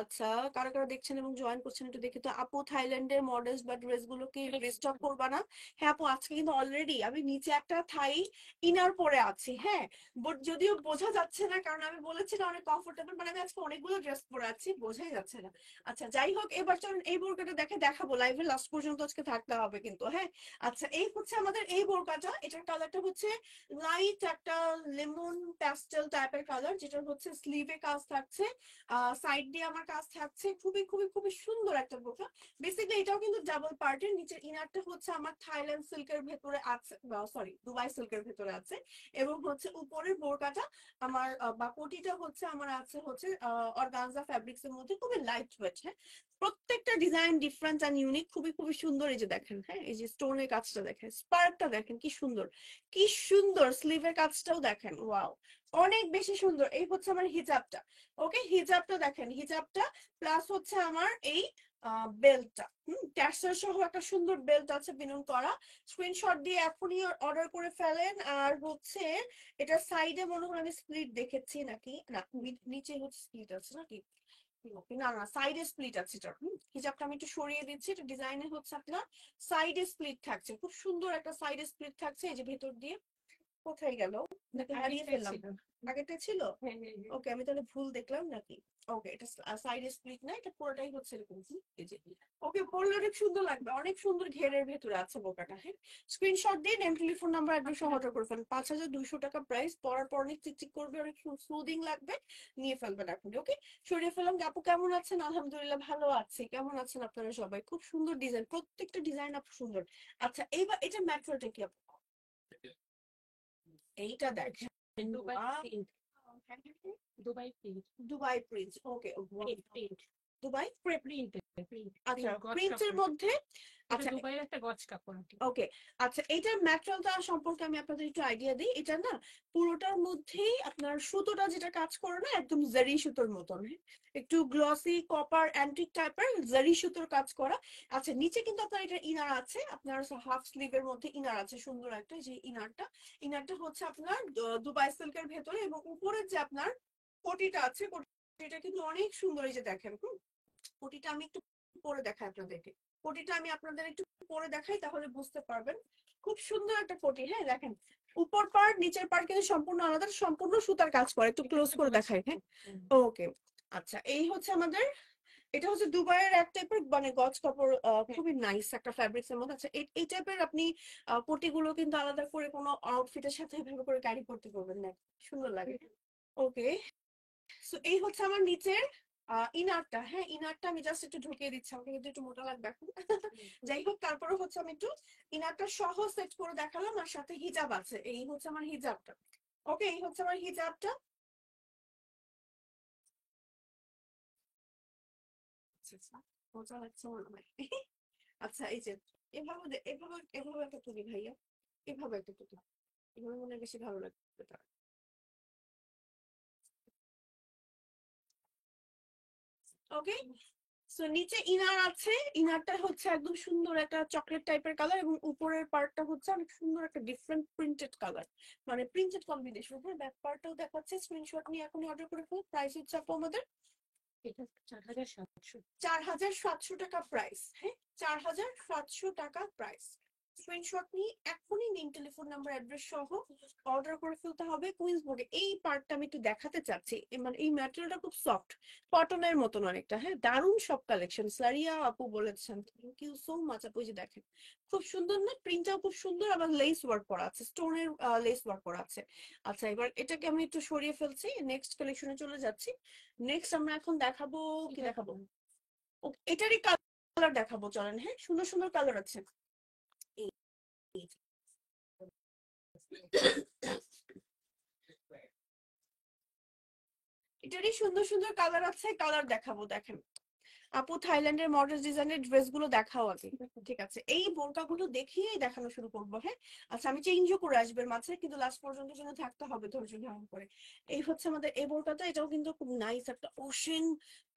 [SPEAKER 1] আচ্ছা কারা কারা দেখছেন এবং জয়েন করছেন একটু দেখি তো। আপু থাইল্যান্ডের মডেলস বা ড্রেস গুলো কি রিস্টক করবা না? হ্যাঁ আপু, আজকে কিন্তু অলরেডি আমি নিচে একটা থাই ইনার পরে আছি। হ্যাঁ, বাট যদিও বোঝা যাচ্ছে না কারণ আমি বলেছি না অনেক কমফোর্টেবল, মানে আমি আজকে অনেকগুলো ড্রেস পরে আছি, বোঝাই যাচ্ছে না। আচ্ছা যাই হোক, এবার চলুন এই বোরকাটা দেখাবো। লাইভে লাস্ট পর্যন্ত আজকে থাকতে হবে কিন্তু। হ্যাঁ, আচ্ছা এই হচ্ছে আমাদের এই বোরকাটা। এটার কালারটা হচ্ছে লাইট একটা লেমন প্যাস্টেল টাইপের কালার, যেটা হচ্ছে স্লিভে কাজ থাকছে, সাইড দিয়ে আমার কাজ থাকছে। খুবই খুবই খুবই সুন্দর একটা বোরকা। বেসিক্যালি এটাও কিন্তু ডাবল পার্টের। নিচের ইনারটা হচ্ছে আমার থাইল্যান্ড সিল্কের ভেতরে আছে, সরি দুবাই সিল্কের ভেতরে আছে। এবং হচ্ছে উপরের বোরকাটা আমার বা কোটিটা হচ্ছে আমার আছে হচ্ছে অর্গানজা ফ্যাব্রিক্স এর মধ্যে, খুবই লাইট ওয়েট। হ্যাঁ, প্রত্যেকটা ডিজাইন ডিফারেন্ট এন্ড ইউনিক, খুবই খুবই সুন্দর। এই যে দেখেন, হ্যাঁ এই যে স্টোনের কাজটা দেখেন, স্পার্কটা দেখেন কি সুন্দর, কি সুন্দর। স্লিভের কাজটাও দেখেন, ওয়াও, অনেক বেশি সুন্দর। এই হচ্ছে আমার হিজাবটা। ওকে, হিজাবটা দেখেন, হিজাবটা প্লাস হচ্ছে আমার এই বেল্টটা ট্যাসেল সহ একটা সুন্দর বেল্ট আছে বিনুন করা। স্ক্রিনশট দিয়ে এখনই অর্ডার করে ফেলেন। আর হচ্ছে এটা সাইডে মনে হয় আমি স্প্লিট দেখেছি নাকি না, নিচে হচ্ছে স্প্লিট আছে নাকি, না না সাইডে স্প্লিট আছে এটা। হিজাবটা আমি একটু সরিয়ে দিচ্ছি, এটা ডিজাইনে হচ্ছে আপনার সাইডে স্প্লিট থাকছে, খুব সুন্দর একটা সাইডে স্প্লিট থাকছে এই যে ভেতর দিয়ে। কোথায় গেল, নাকি হারিয়ে ফেললাম? আগেরটা ছিল, ওকে আমি তাহলে ভুল দেখলাম নাকি। ওকে এটা সাইডে স্প্লিট না, এটা পুরোটাই হচ্ছে এরকম এই যে। ওকে পরলে অনেক সুন্দর লাগবে, অনেক সুন্দর ঘেরের ভেতরে আছে বোকাটা। হ্যাঁ স্ক্রিনশট দিয়ে name telephone number address order করে ফেলেন। 5200 টাকা প্রাইস, পরার পর অনেক চিকচিক করবে, অনেক স্মুদিং লাগবে, নিয়ে ফেলবেন এখন। ওকে সরিয়ে ফেললাম। আপু কেমন আছেন? আলহামদুলিল্লাহ ভালো আছি, কেমন আছেন আপনারা সবাই? খুব সুন্দর ডিজাইন, প্রত্যেকটা ডিজাইন আপু সুন্দর। আচ্ছা এইবার এটা ম্যাটেরিয়ালটা কি আপু? এইটা দেখেন,
[SPEAKER 2] Dubai print, Dubai print,
[SPEAKER 1] Dubai print. ওকে
[SPEAKER 2] প্রিন্ট,
[SPEAKER 1] দুবাই
[SPEAKER 2] প্রিন্ট, প্রিন্ট,
[SPEAKER 1] আচ্ছা
[SPEAKER 2] গজ
[SPEAKER 1] প্রিন্টের
[SPEAKER 2] কাপড়।
[SPEAKER 1] মধ্যে।
[SPEAKER 2] এটা
[SPEAKER 1] আচ্ছা
[SPEAKER 2] দুবাইয়ের একটা গজ কাপড়।
[SPEAKER 1] ওকে আচ্ছা এইটার ম্যাটেরিয়ালটা সম্পর্কে আমি আপনাদের একটু আইডিয়া দিই। এটা না পুরোটার মধ্যেই আপনার সুতোটা যেটা কাজ করে না একদম জারি সুতোর মতন, হ্যাঁ? একটু গ্লসি কপার অ্যান্টিক টাইপের জারি সুতোর কাজ করা। আচ্ছা নিচে কিন্তু আপনার এটা ইনার আছে, আপনার হাফ স্লিভের মধ্যে ইনার আছে সুন্দর একটা, যে ইনারটা, ইনারটা হচ্ছে আপনার দুবাই সিল্কের ভেতরে। এবং উপরের যে আপনার কোটিটা আছে, কোটিটা কিন্তু অনেক সুন্দর, এই যে দেখেন। কোটিটা আমি একটু পরে দেখাই আপনাদেরকে, কোটিটা আমি আপনাদের একটু পরে দেখাই তাহলে বুঝতে পারবেন। খুব সুন্দর একটা কোটি, হ্যাঁ দেখেন উপর পার্ট নিচের পার্ট কিন্তু সম্পূর্ণ আলাদা, সম্পূর্ণ সুতার কাজ করে। একটু ক্লোজ করে দেখাই, হ্যাঁ ওকে। আচ্ছা এই হচ্ছে আমাদের, এটা হচ্ছে দুবাইয়ের এক টাইপের মানে গজ কাপড়, খুবই নাইস একটা ফ্যাব্রিক্স এর মধ্যে। আচ্ছা এই টাইপের আপনি কোটিগুলো কিন্তু আলাদা করে কোনো আউটফিটের সাথে এভাবে করে ক্যারি করতে পারবেন না, সুন্দর লাগে। ওকে সো এই হচ্ছে আমার নিচের ইনারটা। হ্যাঁ ইনারটা আমি জাস্ট একটু ঢুকিয়ে দিচ্ছি, আমাকে কিন্তু একটু মোটা লাগবে এখন। যাই হোক তারপরে হচ্ছে আমি একটু ইনারটা সহ সেট করে দেখালাম, আর সাথে হিজাব আছে। এই হচ্ছে আমার হিজাবটা। ওকে এই হচ্ছে আমার হিজাবটা। মজা লাগছে মনে হয়। আচ্ছা এই যে এভাবে এভাবে এভাবে একটা তুলি ভাইয়া, এভাবে একটা তুলি, এভাবে মনে হয় বেশি ভালো লাগবে তার। ওকে সো নিচে ইনার আছে, ইনারটা হচ্ছে একদম সুন্দর একটা চকলেট টাইপের কালার, এবং উপরের পার্টটা হচ্ছে অনেক সুন্দর একটা ডিফারেন্ট প্রিন্টেড কালার, মানে প্রিন্টেড কম্বিনেশন। হ্যাঁ ব্যাক পার্টটাও দেখাচ্ছে, স্ক্রিনশট নিয়ে এখনই অর্ডার করে ফেলুন। প্রাইস হচ্ছে আপু আমাদের
[SPEAKER 2] এটা 4700।
[SPEAKER 1] 4700 টাকা প্রাইস। হ্যাঁ 4700 টাকা প্রাইস। স্ক্রিনশট নিয়ে এখনই নেম টেলিফোন নাম্বার অ্যাড্রেস সহ অর্ডার করে ফেলতে হবে কুইন্স বোর্ডে। এই পার্টটা আমি একটু দেখাতে চাচ্ছি, মানে এই ম্যাটেরিয়ালটা খুব সফট, কটনের মতন অনেকটা। হ্যাঁ দারুণ সব কালেকশন, সারিয়া আপু বলেছেন, থ্যাংক ইউ সো মাচ আপু। এই যে দেখেন খুব সুন্দর না, প্রিন্টটাও খুব সুন্দর, আবার লেস ওয়ার্ক করা আছে, স্টোনের লেস ওয়ার্ক করা আছে। আচ্ছা এবার এটাকে আমি একটু সরিয়ে ফেলছি, নেক্সট কালেকশনে চলে যাচ্ছি। নেক্সট আমরা এখন দেখাবো, কি দেখাবো, এটারই কালার দেখাবো চলেন। হ্যাঁ সুন্দর সুন্দর কালার আছে। এই এই যে। এটারই সুন্দর সুন্দর কালার আছে, কালার দেখাবো দেখেন। আপু থাইল্যান্ডের মডার্ন ডিজাইনের ড্রেস গুলো দেখাও আগে। ঠিক আছে এই বোরকা গুলো দেখিয়েই দেখানো শুরু করবো। হ্যাঁ আচ্ছা আমি চেঞ্জও করে আসবো মাঝে, কিন্তু লাস্ট পর্যন্ত যেন থাকতে হবে ধৈর্য ধারণ করে। এই হচ্ছে আমাদের এই বোরকাটা, এটাও কিন্তু খুব নাইস একটা ওশেন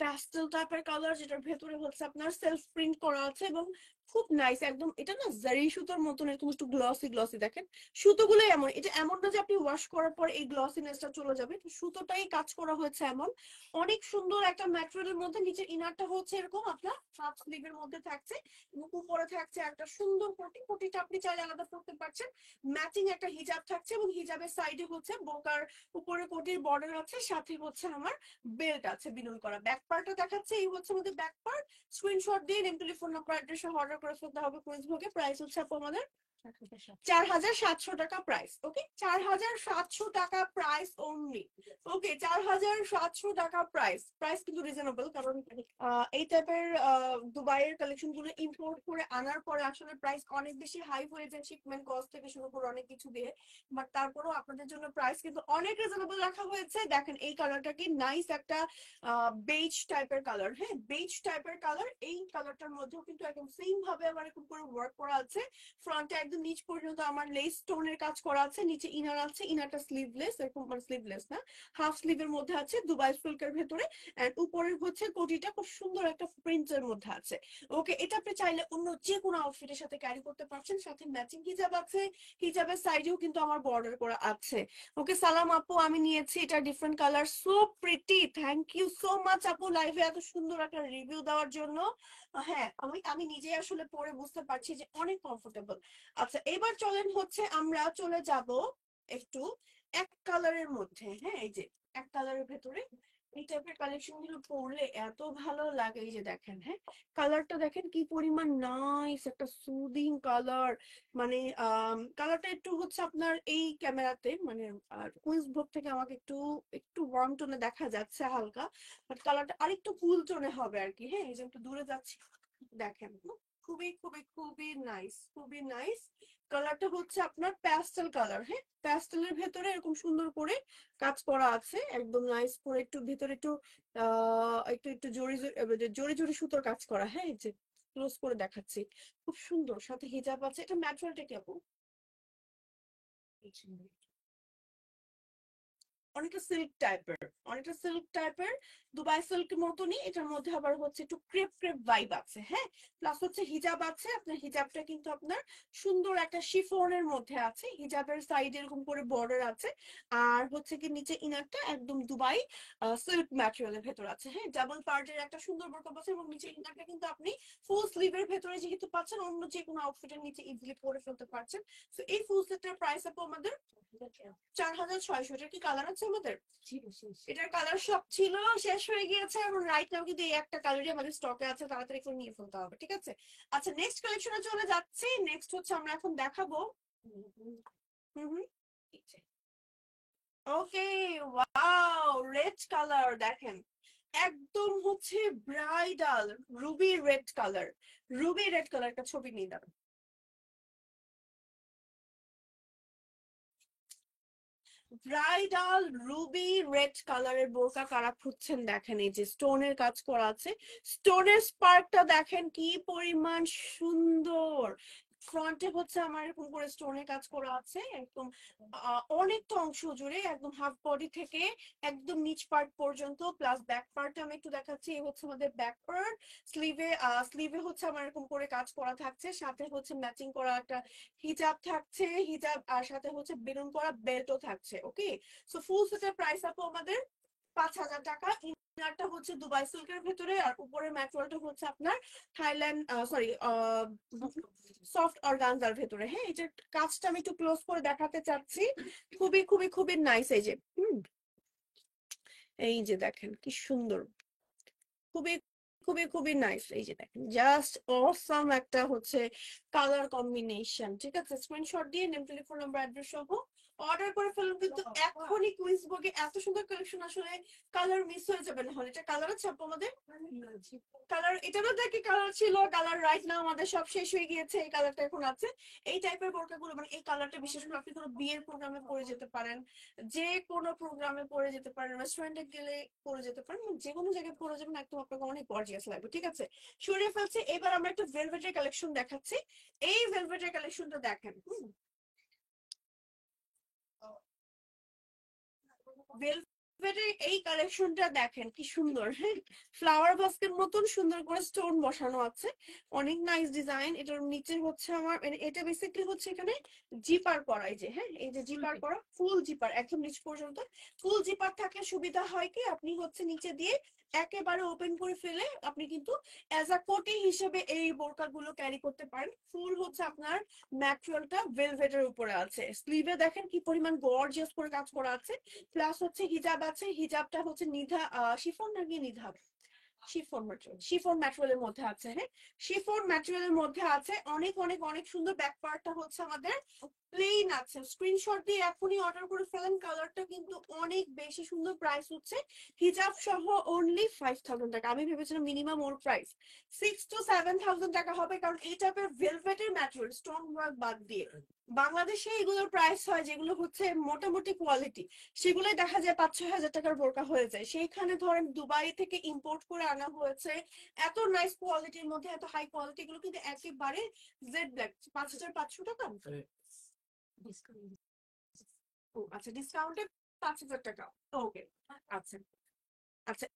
[SPEAKER 1] প্যাস্টেল টাইপের কালার, যেটার ভেতরে হচ্ছে আপনার সেলফ প্রিন্ট করা আছে, এবং খুব নাইস একদম। এটা না জারি সুতোর মতন এরকম একটু গ্লসি গ্লসি, দেখেন সুতোগুলো এমন, এটা এমন না যে আপনি ওয়াশ করার পর এই গ্লসিনেসটা চলে যাবে, সুতোটাই কাজ করা হয়েছে এমন। অনেক সুন্দর একটা ম্যাটেরিয়ালের মধ্যে। নিচের ইনারটা হচ্ছে এরকম আপনার হাফ স্লিভের মধ্যে থাকছে, এবং উপরে থাকছে একটা সুন্দর কোটি, কোটিটা আপনি চাইলে আলাদা করতে পারছেন। ম্যাচিং একটা হিজাব থাকছে, এবং হিজাবের সাইডে হচ্ছে বোকার উপরে কোটির বর্ডার আছে, সাথে হচ্ছে আমার বেল্ট আছে বিনুন করা। ব্যাক পার্টটা দেখাচ্ছে, এই হচ্ছে আমাদের ব্যাক পার্ট। স্ক্রিনশট দিয়ে name telephone number address order করে ফেলতে হবে কুইন্স ভোগে। প্রাইস হচ্ছে আপু আমাদের 4700 টাকা প্রাইস। ওকে 4700 টাকা প্রাইস অনলি। ওকে 4700 টাকা প্রাইস, প্রাইস কিন্তু রিজনেবল, কারণ এই টাইপের দুবাইয়ের কালেকশন গুলো ইম্পোর্ট করে আনার পরে আসলে প্রাইস অনেক বেশি হাই হয়ে যায়, শিপমেন্ট কস্ট থেকে শুরু করে অনেক কিছু দিয়ে। বাট তারপরেও আপনাদের জন্য প্রাইস কিন্তু অনেক রিজনেবল রাখা হয়েছে। দেখেন এই কালারটা কি নাইস একটা বেজ টাইপের কালার। হ্যাঁ বেজ টাইপের কালার, এই কালারটার মধ্যেও কিন্তু একদম সেম ভাবে আমার এরকম করে ওয়ার্ক করা আছে। ফ্রন্টে একদম একদম নিচ পর্যন্ত আমার লেস স্টোনের কাজ করা আছে, নিচে ইনার আছে, ইনারটা স্লিভলেস, এরকম মানে স্লিভলেস না, হাফ স্লিভের মধ্যে আছে, দুবাই সিল্কের ভেতরে। এন্ড উপরের হচ্ছে কোটিটা খুব সুন্দর একটা প্রিন্টের মধ্যে আছে। ওকে, এটা আপনি চাইলে অন্য যে কোনো আউটফিটের সাথে ক্যারি করতে পারছেন, সাথে ম্যাচিং হিজাব আছে, হিজাবের সাইডেও কিন্তু আমার বর্ডার করা আছে। ওকে সালাম আপু, আমি নিয়েছি, এটা different colour, so pretty, thank you so much আপু লাইভে এত সুন্দর একটা রিভিউ দেওয়ার জন্য। হ্যাঁ, আমি আমি নিজে আসলে পরে বুঝতে পারছি যে অনেক কমফোর্টেবল। আচ্ছা, এবার চলেন হচ্ছে আমরা চলে যাব একটু এক কালারের মধ্যে। হ্যাঁ, এই যে এক কালারের ভেতরে এই টাইপের কালেকশন গুলো পরলে এত ভালো লাগে। এই যে দেখেন, হ্যাঁ কালারটা দেখেন কি পরিমাণ নাইস, একটা সুদিং কালার। মানে কালারটা একটু হচ্ছে আপনার এই ক্যামেরাতে মানে কুইন্স ভোগ থেকে আমাকে একটু একটু ওয়ার্ম টোনে দেখা যাচ্ছে হালকা, বাট কালারটা আরেকটু কুল টোনে হবে আর কি। হ্যাঁ, এই যে একটু দূরে যাচ্ছি, দেখেন খুবই খুবই খুবই নাইস, খুবই নাইস। কালারটা হচ্ছে আপনার প্যাস্টেল কালার। হ্যাঁ, প্যাস্টেলের ভেতরে এরকম সুন্দর করে কাজ করা আছে, একদম নাইস করে একটু ভিতরে একটু একটু একটু জড়ি জড়ি জড়ি সুতোর কাজ করা। হ্যাঁ, এই যে ক্লোজ করে দেখাচ্ছি, খুব সুন্দর, সাথে হিজাব আছে। এটা ম্যাটেরিয়ালটা কি আপু? অনেকটা সিল্ক টাইপের, অনেকটা সিল্ক টাইপের, দুবাই সিল্ক মতনই। এটার মধ্যে আবার হচ্ছে একটু ক্রেপ ক্রেপ ভাইব আছে। হ্যাঁ, প্লাস হচ্ছে হিজাব আছে, আপনার হিজাবটা কিন্তু আপনার সুন্দর একটা শিফনের মধ্যে আছে, হিজাবের সাইড এরকম করে বর্ডার আছে। আর হচ্ছে কি নিচে ইনারটা একদম দুবাই সিল্ক ম্যাটেরিয়ালের ভেতর আছে। হ্যাঁ, ডাবল পার্টের একটা সুন্দর বোরকা পাচ্ছেন, এবং নিচে ইনারটা কিন্তু আপনি ফুল স্লিভের ভেতরে যেহেতু পাচ্ছেন, অন্য যে কোনো আউটফিটের নিচে ইজিলি পরে ফেলতে পারছেন। তো এই ফুল সেটের প্রাইস আপু আমাদের 4600। এটা কি কালার আছে আমাদের? এটার কালার সব ছিল, শেষ হয়ে গিয়েছে, এবং রাইট নাও কিন্তু এই একটা কালারই আমাদের স্টকে আছে, তাড়াতাড়ি করে নিয়ে ফেলতে হবে। ঠিক আছে, আচ্ছা নেক্সট কালেকশনে চলে যাচ্ছি। নেক্সট হচ্ছে আমরা এখন দেখাবো ওকে, ওয়াও রেড কালার দেখেন, একদম হচ্ছে bridal Ruby red colour. Ruby red colour একটা ছবি নিয়ে দাও। ব্রাইডাল রুবি রেড কালারের বোরকা কারা খুঁজছেন, দেখেন এই যে স্টোনের কাজ করা আছে, স্টোনের স্পার্কটা দেখেন কি পরিমাণ সুন্দর। ফ্রন্টে হচ্ছে আমার এরকম করে স্টোনের কাজ করা আছে, একদম অনেকটা অংশ জুড়ে, একদম হাফ বডি থেকে একদম নিচ পার্ট পর্যন্ত। প্লাস ব্যাক পার্টটা আমি একটু দেখাচ্ছি, এই হচ্ছে আমাদের ব্যাক পার্ট। স্লিভে স্লিভে হচ্ছে আমার এরকম করে কাজ করা থাকছে, সাথে হচ্ছে ম্যাচিং করা একটা হিজাব থাকছে, হিজাব আর সাথে হচ্ছে বেলুন করা বেল্টও থাকছে। ওকে, সো ফুল সেটের প্রাইস আপু আমাদের 5000 টাকা। ইনারটা হচ্ছে দুবাই সিল্কের ভেতরে, আর উপরের ম্যাটেরিয়ালটা হচ্ছে আপনার থাইল্যান্ড সরি সফট অর্গানজার ভেতরে। হ্যাঁ, এই যে কাজটা আমি একটু ক্লোজ করে দেখাতে চাচ্ছি, খুবই খুবই খুবই নাইস। এই যে এই যে দেখেন কি সুন্দর, খুবই খুবই খুবই নাইস। এই যে দেখেন জাস্ট অসাম একটা হচ্ছে কালার কম্বিনেশন। ঠিক আছে, স্ক্রিনশট দিয়ে নেম, টেলিফোন নাম্বার, অ্যাড্রেস সহ অর্ডার করে ফেলুন, কিন্তু এখনই কুইজবুকে এত সুন্দর কালেকশন, আসলে কালার মিস হয়ে যাবে না হলে। এটা কালার আছে আপু আমাদের? কালার এটারও দেখি কালার ছিল, কালার রাইট না আমাদের সব শেষ হয়ে গিয়েছে, এই কালারটা এখন আছে। এই টাইপের বোরকাগুলো মানে এই কালারটা বিশেষ করে আপনি কোনো বিয়ের প্রোগ্রামে পরে যেতে পারেন, যে কোনো প্রোগ্রামে পরে যেতে পারেন, রেস্টুরেন্টে গেলে পরে যেতে পারেন, যে কোনো জায়গায় পরে যাবেন, একদম আপনাকে অনেক গর্জিয়াস লাগবে। ঠিক আছে, সরিয়ে ফেলছি। এবার আমরা একটু ভেলভেটের কালেকশন দেখাচ্ছি। এই ভেলভেটের কালেকশনটা দেখেন, ভেলভেটের এই কালেকশনটা দেখেন কি সুন্দর। হ্যাঁ, ফ্লাওয়ার বাস্কেট মতন সুন্দর করে স্টোন বসানো আছে, অনেক নাইস ডিজাইন। এটার নিচে হচ্ছে আমার এটা বেসিক্যালি হচ্ছে এখানে জিপার করা। এই যে হ্যাঁ, এই যে জিপার করা, ফুল জিপার একদম নিচ পর্যন্ত ফুল জিপার থাকলে সুবিধা হয় কি, আপনি হচ্ছে নিচে দিয়ে একেবারে ওপেন করে ফেলে আপনি কিন্তু অ্যাজ আ কোটি হিসেবে এই বোরকা গুলো ক্যারি করতে পারেন। ফুল হচ্ছে আপনার ম্যাটেরিয়ালটা ভেলভেটের উপরে আছে, স্লিভে দেখেন কি পরিমাণ গর্জিয়াস করে কাজ করা আছে। প্লাস হচ্ছে হিজাব আছে, হিজাবটা হচ্ছে নিধা শিফন নাকি নিধাব, শিফন ম্যাটেরিয়াল, শিফন ম্যাটেরিয়ালের মধ্যে আছে। হ্যাঁ, শিফন ম্যাটেরিয়ালের মধ্যে আছে, অনেক অনেক অনেক সুন্দর। ব্যাক পার্টটা হচ্ছে আমাদের প্লেন আছে, স্ক্রিনশট দিয়ে এখনই অর্ডার করে ফেলেন। কালারটা কিন্তু অনেক বেশি সুন্দর। প্রাইস হচ্ছে হিজাব সহ অনলি 5000 টাকা। আমি ভেবেছিলাম মিনিমাম ওর প্রাইস 6 to 7,000 টাকা হবে, কারণ এই টাইপের ভেলভেটের ম্যাটেরিয়াল স্টোন ওয়ার্ক বাদ দিয়ে বাংলাদেশে এগুলোর প্রাইস হয় যেগুলো হচ্ছে মোটামুটি কোয়ালিটি, সেগুলোই দেখা যায় 5-6 হাজার টাকার বোরকা হয়ে যায়। সেইখানে ধরেন দুবাই থেকে ইম্পোর্ট করে আনা হয়েছে এত নাইস কোয়ালিটির মধ্যে, এত হাই কোয়ালিটি, এগুলো কিন্তু একেবারে জেড ব্ল্যাক। 5500 টাকা।
[SPEAKER 2] ডিসকাউন্ট।
[SPEAKER 1] ও আচ্ছা, ডিসকাউন্টে 5000 টাকা। ওকে, আচ্ছা আচ্ছা।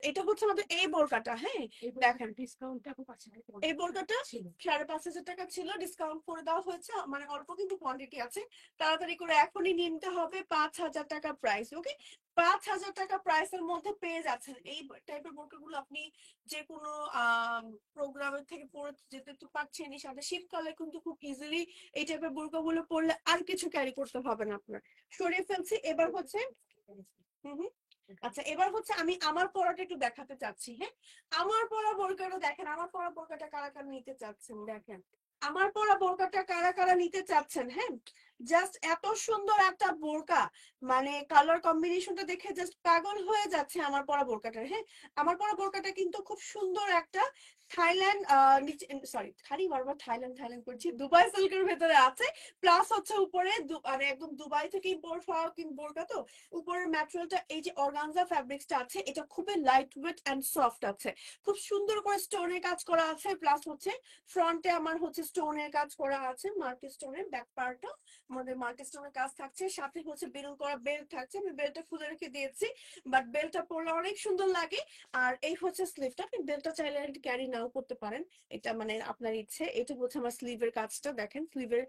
[SPEAKER 1] এটা হচ্ছে আমাদের এই বোরকাটা, হ্যাঁ দেখেন
[SPEAKER 2] ডিসকাউন্টটা খুব আছে।
[SPEAKER 1] এই বোরকাটা
[SPEAKER 2] ছিল
[SPEAKER 1] 5,500 টাকা ছিল, ডিসকাউন্ট করে দেওয়া হয়েছে, মানে অল্প কিন্তু কোয়ান্টিটি আছে। তাড়াতাড়ি করে এখনই নিতে হবে। 5000 টাকা প্রাইস। ওকে, 5000 টাকা প্রাইসের মধ্যে পেয়ে যাচ্ছেন এই টাইপের বোরকাগুলো। আপনি যে কোনো প্রোগ্রামের থেকে পরে যেতে তো পারছেনই, সাথে শীতকালে কিন্তু খুব ইজিলি এই টাইপের বোরকাগুলো পরলে আর কিছু ক্যারি করতে হবে না আপনার। সরিয়ে ফেলছি। এবার হচ্ছে হুম হুম আচ্ছা, এবার হচ্ছে আমি আমার পরাটা একটু দেখাতে চাচ্ছি। হ্যাঁ, আমার পরা বোরকাটা দেখেন। আমার পরা বোরকাটা কারা কারা নিতে চাচ্ছেন দেখেন। আমার পরা বোরকাটা কারা কারা নিতে চাচ্ছেন। হ্যাঁ, জাস্ট এত সুন্দর একটা বোরকা, মানে কালার কম্বিনেশনটা দেখে জাস্ট পাগল হয়ে যাচ্ছে আমার পরা বোরকাটা। হ্যাঁ, আমার পরা বোরকাটা কিন্তু খুব সুন্দর একটা থাইল্যান্ড সরি খালি বারবার থাইল্যান্ড থাইল্যান্ড করছি, দুবাই সিল্কের ভেতরে আছে। প্লাস হচ্ছে উপরে মানে একদম দুবাই থেকে ইম্পোর্ট হওয়া বোরকা তো, উপরের ম্যাটেরিয়ালটা এই যে অর্গানজা ফ্যাব্রিক্সটা আছে, এটা খুবই লাইট ওয়েট এন্ড সফট আছে। খুব সুন্দর করে স্টোনের কাজ করা আছে। প্লাস হচ্ছে ফ্রন্টে আমার হচ্ছে স্টোনের কাজ করা আছে, মাল্টি স্টোনের। ব্যাক পার্টও আমাদের মাল্টি স্টোনের কাজ থাকছে, সাথে হচ্ছে বেরুন করা বেল্ট থাকছে। আমি বেল্টটা খুলে রেখে দিয়েছি, বাট বেল্টটা পরলে অনেক সুন্দর লাগে। আর এই হচ্ছে স্লিভটা, আপনি বেল্টটা চাইলে ক্যারি নাও করতে পারেন, এটা মানে আপনার ইচ্ছে। এটা হচ্ছে আমার স্লিভের কাজটা দেখেন, স্লিভের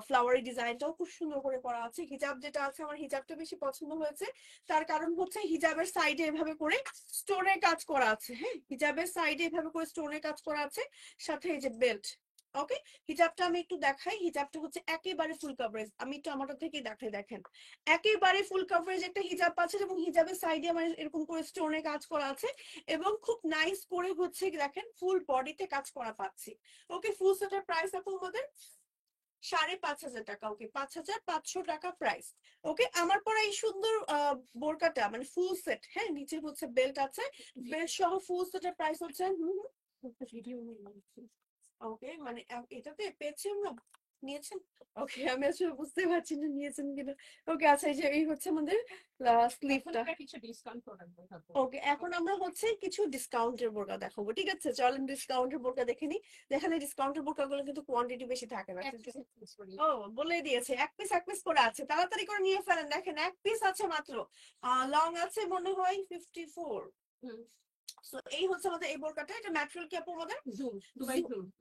[SPEAKER 1] ফ্লাওয়ারি ডিজাইনটাও খুব সুন্দর করে করা আছে। হিজাব যেটা আছে, আমার হিজাবটা বেশি পছন্দ হয়েছে, তার কারণ হচ্ছে হিজাবের সাইডে এভাবে করে স্টোনের কাজ করা আছে। হ্যাঁ, হিজাবের সাইডে এভাবে করে স্টোনের কাজ করা আছে, সাথে এই যে বেল্ট। ওকে, হিজাবটা আমি একটু দেখাই। হিজাবটা হচ্ছে একেবারে ফুল কভারেজ। আমি একটু আমারটা থেকে দেখাই, দেখেন একেবারে ফুল কভারেজ একটা হিজাব পাচ্ছেন, এবং হিজাবের সাইডে আমার এরকম করে স্টোনের কাজ করা আছে, এবং খুব নাইস করে হচ্ছে দেখেন ফুল বডিতে কাজ করা পাচ্ছি। ওকে, ফুল সেটের প্রাইস আপু আমাদের 5,500 টাকা। ওকে, 5,500 টাকা প্রাইস। ওকে, আমার পরা এই সুন্দর বোরকাটা মানে ফুল সেট, হ্যাঁ নিচে হচ্ছে বেল্ট আছে, বেল্ট সহ ফুল সেটের প্রাইস হচ্ছে
[SPEAKER 2] ভিডিও
[SPEAKER 1] ওকে, মানে এটাতে পেয়েছি আমরা, নিয়েছেন। ওকে, আমি আসলে বুঝতে পারছি না নিয়েছেন কিনা। ওকে, আচ্ছা, এই যে এই হচ্ছে আমাদের স্লিভটা।
[SPEAKER 2] কিছু ডিসকাউন্ট প্রোডাক্ট দেখাবো।
[SPEAKER 1] ওকে, এখন আমরা হচ্ছে কিছু ডিসকাউন্টের বোরকা দেখাবো। ঠিক আছে, চলেন ডিসকাউন্টের বোরকা দেখে নিই। দেখেন এই ডিসকাউন্টের বোরকাগুলো কিন্তু কোয়ান্টিটি বেশি থাকে না। ও, বলে দিয়েছে এক পিস করে আছে, তাড়াতাড়ি করে নিয়ে ফেলেন। দেখেন এক পিস আছে মাত্র, লং আছে মনে হয় 54। সো এই হচ্ছে আমাদের এই বোরকাটা। এটা ম্যাটেরিয়াল কি আপু আমাদের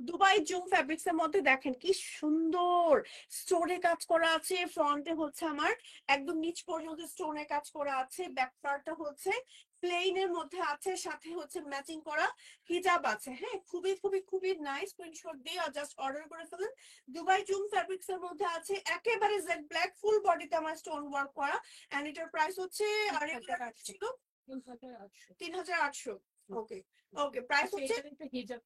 [SPEAKER 1] দুবাই জুম ফ্যাব্রিক্স এর মধ্যে। দেখেন কি সুন্দর স্টোনে কাজ করা আছে। ফ্রন্টে হচ্ছে আমার একদম নিচ পর্যন্ত স্টোনে কাজ করা আছে। ব্যাক পার্টটা হচ্ছে প্লেন এর মধ্যে আছে, সাথে হচ্ছে ম্যাচিং করা হিজাব আছে। হ্যাঁ, খুবই খুবই খুবই নাইস। স্ক্রিনশট দিয়ে জাস্ট অর্ডার করে ফেলেন। দুবাই জুম ফ্যাব্রিক্স এর মধ্যে আছে, একেবারে জেড ব্ল্যাক, ফুল বডিতে আমার স্টোন ওয়ার্ক করা। এন্ড এটার প্রাইস হচ্ছে ছিল 3,800। ওকে ওকে, প্রাইস হচ্ছে
[SPEAKER 2] হিজাব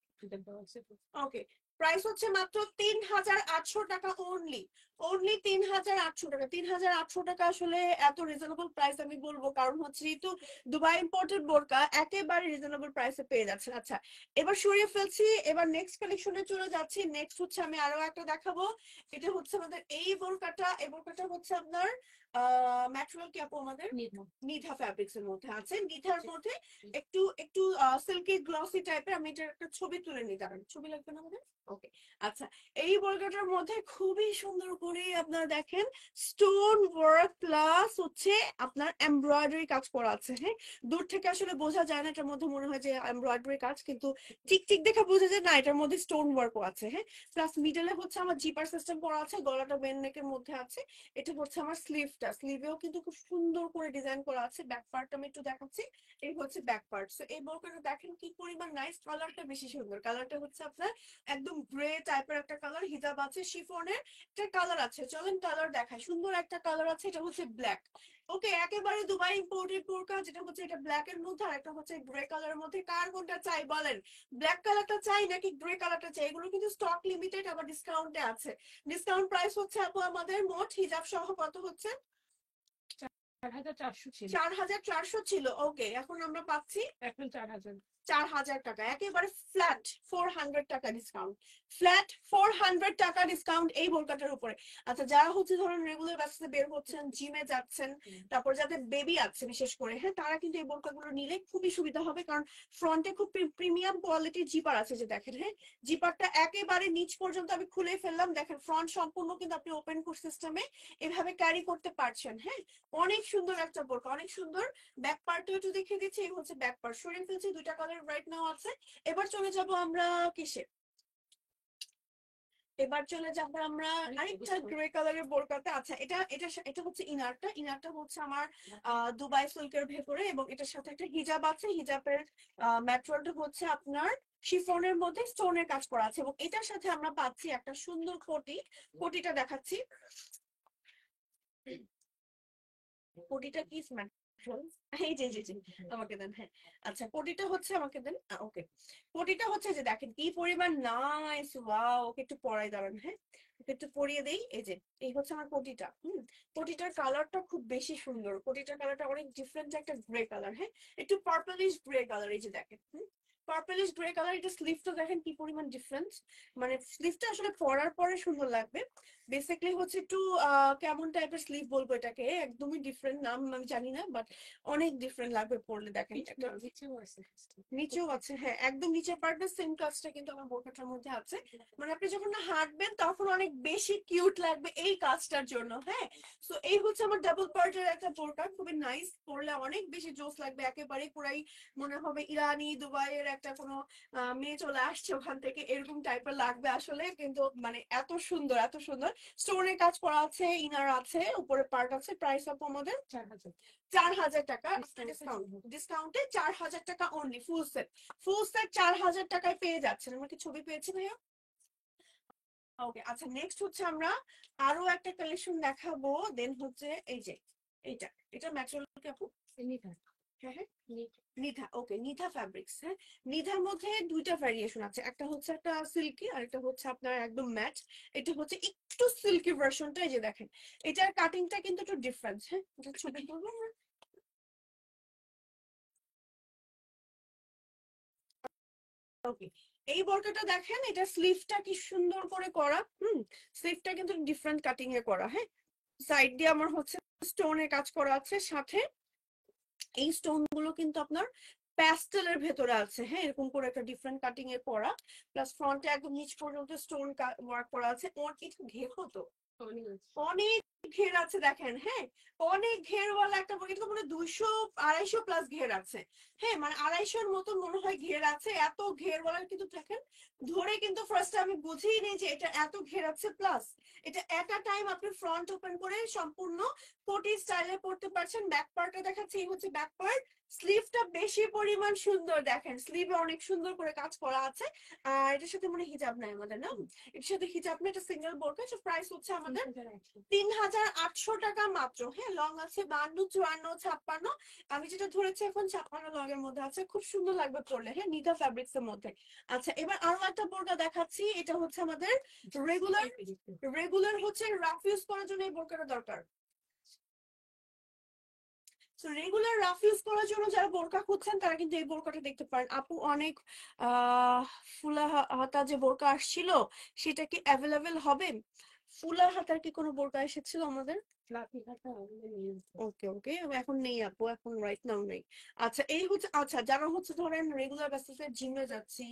[SPEAKER 1] ওকে, প্রাইস হচ্ছে মাত্র 3,800 টাকা অনলি। অনলি 3,800 টাকা। 3,800 টাকা আসলে এত রিজনেবল প্রাইস আমি বলবো, কারণ হচ্ছে যেহেতু দুবাই ইম্পোর্টেড বোরকা, একেবারে রিজনেবল প্রাইসে পেয়ে যাচ্ছেন। আচ্ছা, এবার সরিয়ে ফেলছি, এবার নেক্সট কালেকশনে চলে যাচ্ছি। নেক্সট হচ্ছে আমি আরো একটা দেখাবো। এটা হচ্ছে আমাদের এই বোরকাটা। এই বোরকাটা হচ্ছে আপনার ম্যাটেরিয়াল কি আপু আমাদের নিধা ফ্যাব্রিক্স এর মধ্যে আছে। নিধার মধ্যে একটু একটু সিল্কি গ্লসি টাইপের। আমি এটার একটা ছবি তুলে নিই, দাঁড়ান, ছবি লাগবে না আমাদের। ওকে, আচ্ছা, এই বোরকাটার মধ্যে খুবই সুন্দর করে আপনারা দেখেন স্টোন ওয়ার্ক প্লাস হচ্ছে আপনার এমব্রয়ডারি কাজ করা আছে। হ্যাঁ, দূর থেকে আসলে বোঝা যায় না, এটার মধ্যে মনে হয় যে এমব্রয়ডারি কাজ, কিন্তু ঠিক ঠিক দেখে বোঝা যায় না এটার মধ্যে স্টোন ওয়ার্কও আছে। হ্যাঁ, প্লাস মিডলে হচ্ছে আমার জিপার সিস্টেম করা আছে, গলাটা বেন নেকের মধ্যে আছে। এটা হচ্ছে আমার স্লিভটা, স্লিভেও কিন্তু খুব সুন্দর করে ডিজাইন করা আছে। ব্যাক পার্টটা আমি একটু দেখাচ্ছি, এই হচ্ছে ব্যাক পার্ট। সো এই বোরকাটা দেখেন কি পরিমাণ নাইস। কালারটা বেশি সুন্দর, কালারটা হচ্ছে আপনার একদম গ্রে টাইপের একটা কালার। হিজাব আছে শিফনের, একটা কালার আছে, চলেন কালার দেখায়। সুন্দর একটা কালার আছে, এটা হচ্ছে ব্ল্যাক। ওকে, একেবারে দুবাই ইম্পোর্টেড বোরকা, যেটা হচ্ছে এটা ব্ল্যাক এর মধ্যে আর একটা হচ্ছে গ্রে কালারের মধ্যে। কার কোনটা চাই বলেন? ব্ল্যাক কালারটা চাই নাকি গ্রে কালারটা চাই? এগুলো কিন্তু স্টক লিমিটেড, আবার ডিসকাউন্টে আছে। ডিসকাউন্ট প্রাইস হচ্ছে আপু আমাদের মোট হিজাব সহ কত হচ্ছে?
[SPEAKER 2] 4,400 ছিল,
[SPEAKER 1] 4,400 ছিল। ওকে, এখন আমরা পাচ্ছি
[SPEAKER 2] এখন 4,000।
[SPEAKER 1] 4,000 টাকা, একেবারে ফ্ল্যাট 400 টাকা ডিসকাউন্ট। ফ্ল্যাট 400 টাকা ডিসকাউন্ট এই বোরকাটার উপরে। আচ্ছা, যারা হচ্ছে ধরুন রেগুলার বেসিসে বের হচ্ছেন, জিমে যাচ্ছেন, তারপর যাদের বেবি আছে বিশেষ করে, হ্যাঁ, তারা কিন্তু এই বোরকাগুলো নিলে খুবই সুবিধা হবে। কারণ ফ্রন্টে খুব প্রিমিয়াম কোয়ালিটির জিপার আছে, যে দেখেন, হ্যাঁ, জিপারটা একেবারে নিচ পর্যন্ত আমি খুলে ফেললাম। দেখেন ফ্রন্ট সম্পূর্ণ কিন্তু আপনি ওপেন কোর সিস্টেমে এভাবে ক্যারি করতে পারছেন। হ্যাঁ, অনেক সুন্দর একটা বোরকা, অনেক সুন্দর। ব্যাক পার্টও একটু দেখিয়ে দিচ্ছি। এই হচ্ছে ব্যাক পার্ট, সরিয়ে ফেলছি, দুইটা কালার রাইট নাও আছে। এবার চলে যাব আমরা কিসে? এবার চলে যাবো আমরা আরেকটা গ্রে কালারের বোরকাতে। আচ্ছা, এটা এটা এটা হচ্ছে ইনারটা। ইনারটা হচ্ছে আমার দুবাই সিল্কের ভেতরে, এবং এটার সাথে একটা হিজাব আছে। হিজাবের ম্যাটেরিয়ালটা হচ্ছে আপনার শিফনের মধ্যে স্টোনের কাজ করা আছে, এবং এটার সাথে আমরা পাচ্ছি একটা সুন্দর কোটি। কোটিটা দেখাচ্ছি। কোটিটা কি এই যে জি জি আমাকে দেন, হ্যাঁ। আচ্ছা, কোটিটা হচ্ছে আমাকে দেন। ওকে, কোটিটা হচ্ছে যে দেখেন কি পরিমাণ নাইস। ওয়াও, ওকে একটু পরাই দাঁড়ান, হ্যাঁ, ওকে একটু পরিয়ে দেই। এই যে এই হচ্ছে আমার কোটিটা। কোটিটার কালারটা খুব বেশি সুন্দর। কোটিটার কালারটা অনেক ডিফারেন্ট একটা গ্রে কালার, হ্যাঁ, একটু পার্পলিশ গ্রে কালার। এই যে দেখেন, পার্পলিশ গ্রে কালার। এটা স্লিভটা দেখেন কি পরিমাণ ডিফারেন্স। মানে স্লিভটা আসলে পরার পরে সুন্দর লাগবে। বেসিক্যালি হচ্ছে একটু কেমন টাইপের স্লিভ বলবো এটাকে, একদমই ডিফারেন্ট নাম আমি জানি না, বাট অনেক ডিফারেন্ট লাগবে পরলে। দেখেন নিচেও আছে, হ্যাঁ, একদম নিচের পার্টটা সেম কাজটা কিন্তু আমার বোরকাটার মধ্যে আছে। মানে আপনি যখন না হাঁটবেন তখন অনেক বেশি কিউট লাগবে এই কাজটার জন্য, হ্যাঁ। সো এই হচ্ছে আমার ডাবল পার্টের একটা বোরকা, খুবই নাইস। পরলে অনেক বেশি জোস লাগবে, একেবারে পুরাই মনে হবে ইরানি দুবাইয়ের একটা কোনো মেয়ে চলে আসছে ওখান থেকে, এরকম টাইপের লাগবে আসলে। কিন্তু মানে এত সুন্দর, এত সুন্দর। স্টোনের কাজ করা আছে, ইনার আছে, উপরে পার্ট আছে। প্রাইস অফ আমাদের
[SPEAKER 2] 4,000।
[SPEAKER 1] 4,000 টাকা ডিসকাউন্ট। ডিসকাউন্টে 4,000 টাকা only, full set. Full set 4,000 টাকায় পেয়ে যাচ্ছেন। আমরা কি ছবি পেয়েছি ভাইয়া? ওকে, আচ্ছা, নেক্সট হচ্ছে আমরা আরো একটা কালেকশন দেখাবো। দেন হচ্ছে এই যে এইটা, এটা ম্যাটেরিয়াল কি আপু?
[SPEAKER 2] নিধা।
[SPEAKER 1] হ্যাঁ হ্যাঁ, নিধা। ওকে, নিধা ফ্যাব্রিক্স। হ্যাঁ, নিধার মধ্যে দুইটা ভ্যারিয়েশন আছে, একটা হচ্ছে একটা সিল্কি আর একটা হচ্ছে আপনার একদম ম্যাট। এটা হচ্ছে একটু সিল্কি ভার্সনটা। এই যে দেখেন, এটার কাটিংটা কিন্তু একটু ডিফারেন্স। হ্যাঁ, এটা ছবি তুলবো আমরা। ওকে, এই বোরকাটা দেখেন, এটা স্লিভটা কি সুন্দর করে করা। স্লিভটা কিন্তু ডিফারেন্ট কাটিং এ করা। হ্যাঁ, সাইড দিয়ে আমার হচ্ছে স্টোনের কাজ করা আছে, সাথে এই স্টোন গুলো কিন্তু আপনার প্যাস্টেলের ভেতরে আছে। হ্যাঁ, এরকম করে একটা ডিফারেন্ট কাটিং এর করা, প্লাস ফ্রন্টে একদম নিচ পর্যন্ত স্টোন ওয়ার্ক করা আছে। অনেক ঘের হতো, অনেক ঘের আছে দেখেন। হ্যাঁ, অনেক ঘেরওয়ালা একটা বই, এটা মানে 200-250 প্লাস ঘের আছে। হ্যাঁ, মানে 250-র মতো মনে হয় ঘের আছে। এত ঘেরওয়ালা কিন্তু দেখেন, ধরে কিন্তু ফার্স্টে আমি বুঝিই নেই যে এটা এত ঘের আছে। প্লাস এটা এট আ টাইম আপনি ফ্রন্ট ওপেন করে সম্পূর্ণ কোটি স্টাইলে পড়তে পারছেন। ব্যাক পার্টটা দেখাচ্ছি, এই হচ্ছে ব্যাক পার্ট। স্লিভটা বেশি পরিমাণ সুন্দর, দেখেন স্লিভে অনেক সুন্দর করে কাজ করা আছে। আর এটার সাথে মানে হিজাব নাই আমাদের, না এটার সাথে হিজাব না, এটা সিঙ্গেল বোরকা। প্রাইস হচ্ছে আমাদের 3,800 টাকা মাত্র। হ্যাঁ, লং আছে 52, 54, 56। আমি যেটা ধরেছি এখন 56 লং এর মধ্যে আছে, খুব সুন্দর লাগবে পরলে। হ্যাঁ, নিধা ফ্যাব্রিক্স এর মধ্যে। আচ্ছা, এবার আরো একটা বোরকা দেখাচ্ছি। এটা হচ্ছে আমাদের রেগুলার। রেগুলার হচ্ছে রাফ ইউজ করার জন্য এই বোরকাটা দরকার। রেগুলার রাফ ইউজ করার জন্য যারা বোরকা খুঁজছেন তারা কিন্তু এই বোরকাটা দেখতে পারেন। আপু, অনেক ফুলা হাতা যে বোরকা আসছিল, সেটা কি অ্যাভেলেবেল হবে? ফুলা হাতার কি কোনো বোরকা এসেছিল আমাদের? ওকে ওকে, এখন নেই আপু, এখন রাইট নাও নেই। আচ্ছা, এই হচ্ছে, আচ্ছা, যারা হচ্ছে ধরেন রেগুলার বেসিসে জিমে যাচ্ছি,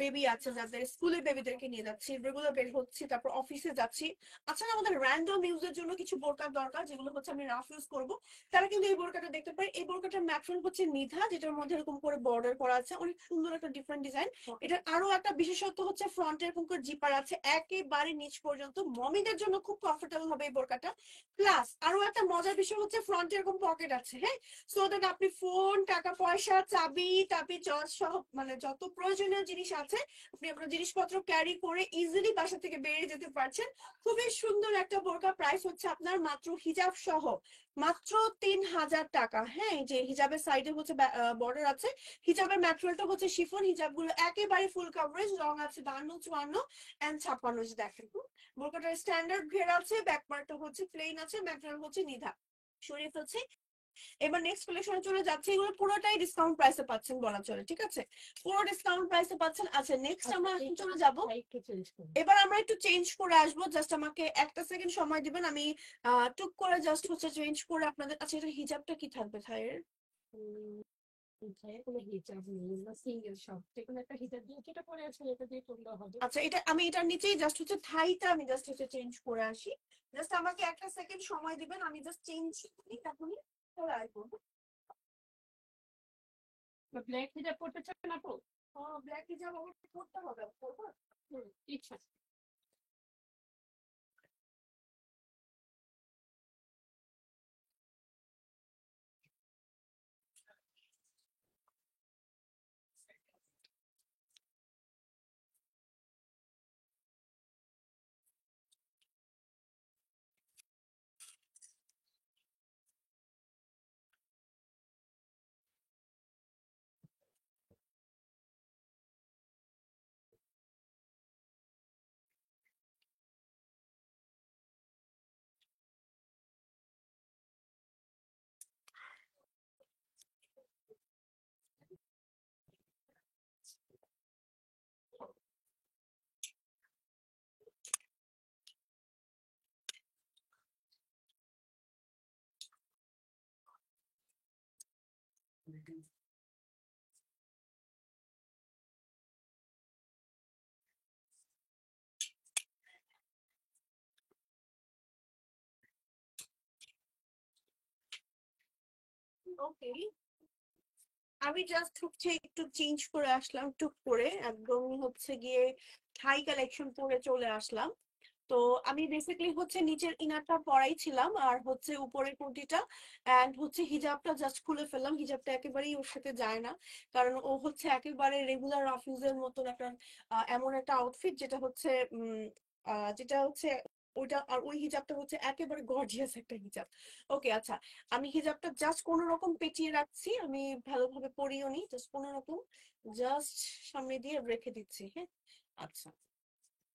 [SPEAKER 1] বেবি আছে যাদের, স্কুলে বেবিদেরকে নিয়ে যাচ্ছি, রেগুলার বের হচ্ছি, তারপর অফিসে যাচ্ছি। আচ্ছা, না, আমাদের র্যান্ডম ইউজের জন্য কিছু বোরকার দরকার, যেগুলো হচ্ছে আমি রাফ ইউজ করবো, তারা কিন্তু এই বোরকাটা দেখতে পারে। এই বোরকাটার ম্যাটেরিয়াল হচ্ছে নিধা, যেটার মধ্যে এরকম করে বর্ডার করা আছে, অনেক সুন্দর একটা ডিফারেন্ট ডিজাইন। এটার আরো একটা বিশেষত্ব হচ্ছে ফ্রন্টে এরকম করে জিপার আছে একেবারে নিচ পর্যন্ত। মমিদের জন্য খুব কমফোর্টেবল হবে এই বোরকাটা। প্লাস আরো একটা মজার বিষয় হচ্ছে ফ্রন্টে এরকম পকেট আছে। হ্যাঁ, সো দ্যাট আপনি ফোন, টাকা পয়সা, চাবি টাবি সহ মানে যত প্রয়োজনীয় জিনিস আছে, আপনি আপনার জিনিসপত্র ক্যারি করে ইজিলি বাসা থেকে বেরিয়ে যেতে পারছেন। খুবই সুন্দর একটা বোরকা। প্রাইস হচ্ছে আপনার মাত্র হিজাব সহ মাত্র 3000 টাকা। হ্যাঁ, এই যে হিজাবের সাইডে হচ্ছে বর্ডার আছে। হিজাবের ম্যাটেরিয়ালটা হচ্ছে শিফন। হিজাবগুলো একেবারে ফুল কভারেজ, রং আছে 52, 54 এন্ড 56। যে দেখেন বোরকাটার স্ট্যান্ডার্ড ঘের আছে, ব্যাক পার্টটা হচ্ছে প্লেন আছে, ম্যাটেরিয়াল হচ্ছে নিধা শরীফ হচ্ছে। এবার নেক্সট কালেকশনে চলে যাচ্ছে, এগুলো পুরোটাই ডিসকাউন্ট প্রাইসে পাচ্ছেন বলা চলে, ঠিক আছে, পুরো ডিসকাউন্ট প্রাইসে পাচ্ছেন। আচ্ছা নেক্সট আমরা এখন চলে যাব, এবার আমরা একটু চেঞ্জ করে আসবো, জাস্ট আমাকে একটা সেকেন্ড সময় দিবেন, আমি টুক করে জাস্ট হচ্ছে চেঞ্জ করে আপনাদের। আচ্ছা এটা হিজাবটা কি থাকবে ভাইয়ের?
[SPEAKER 2] কোনো হিজাব নেই বা সিঙ্গেল সব যেকোনো একটা হিজাব দিয়ে যেটা পরে আছে এটা দিয়ে করলেও হবে।
[SPEAKER 1] আচ্ছা এটা আমি এটার নিচেই জাস্ট হচ্ছে থাইটা আমি জাস্ট হচ্ছে চেঞ্জ করে আসি, জাস্ট আমাকে একটা সেকেন্ড সময় দিবেন, আমি জাস্ট চেঞ্জ করি এখনই চলে আসবো।
[SPEAKER 2] ব্ল্যাক হিজাব পড়তে চান আপু?
[SPEAKER 1] ব্ল্যাক হিজাব আমার করতে হবে, করবো।
[SPEAKER 2] ইচ্ছা।
[SPEAKER 1] ওকে, আমি জাস্ট হচ্ছে একটু চেঞ্জ করে আসলাম টুক করে, একদম হচ্ছে গিয়ে থাই কালেকশন পরে চলে আসলাম। তো আমি বেসিক্যালি হচ্ছে নিচের ইনারটা পরাই ছিলাম আর হচ্ছে উপরের কুর্তিটা এন্ড হচ্ছে হিজাবটা জাস্ট খুলে ফেললাম। হিজাবটা একেবারেই ওর সাথে যায় না, কারণ ও হচ্ছে একেবারে রেগুলার অফিসের মতন একটা এমন একটা আউটফিট যেটা হচ্ছে ওইটা, আর ওই হিজাবটা হচ্ছে একেবারে গর্জিয়াস একটা হিজাব। ওকে আচ্ছা, আমি হিজাবটা জাস্ট কোনো রকম পেঁচিয়ে রাখছি, আমি ভালোভাবে পরিও নি, জাস্ট কোনো রকম জাস্ট সামনে দিয়ে রেখে দিচ্ছি। হ্যাঁ আচ্ছা,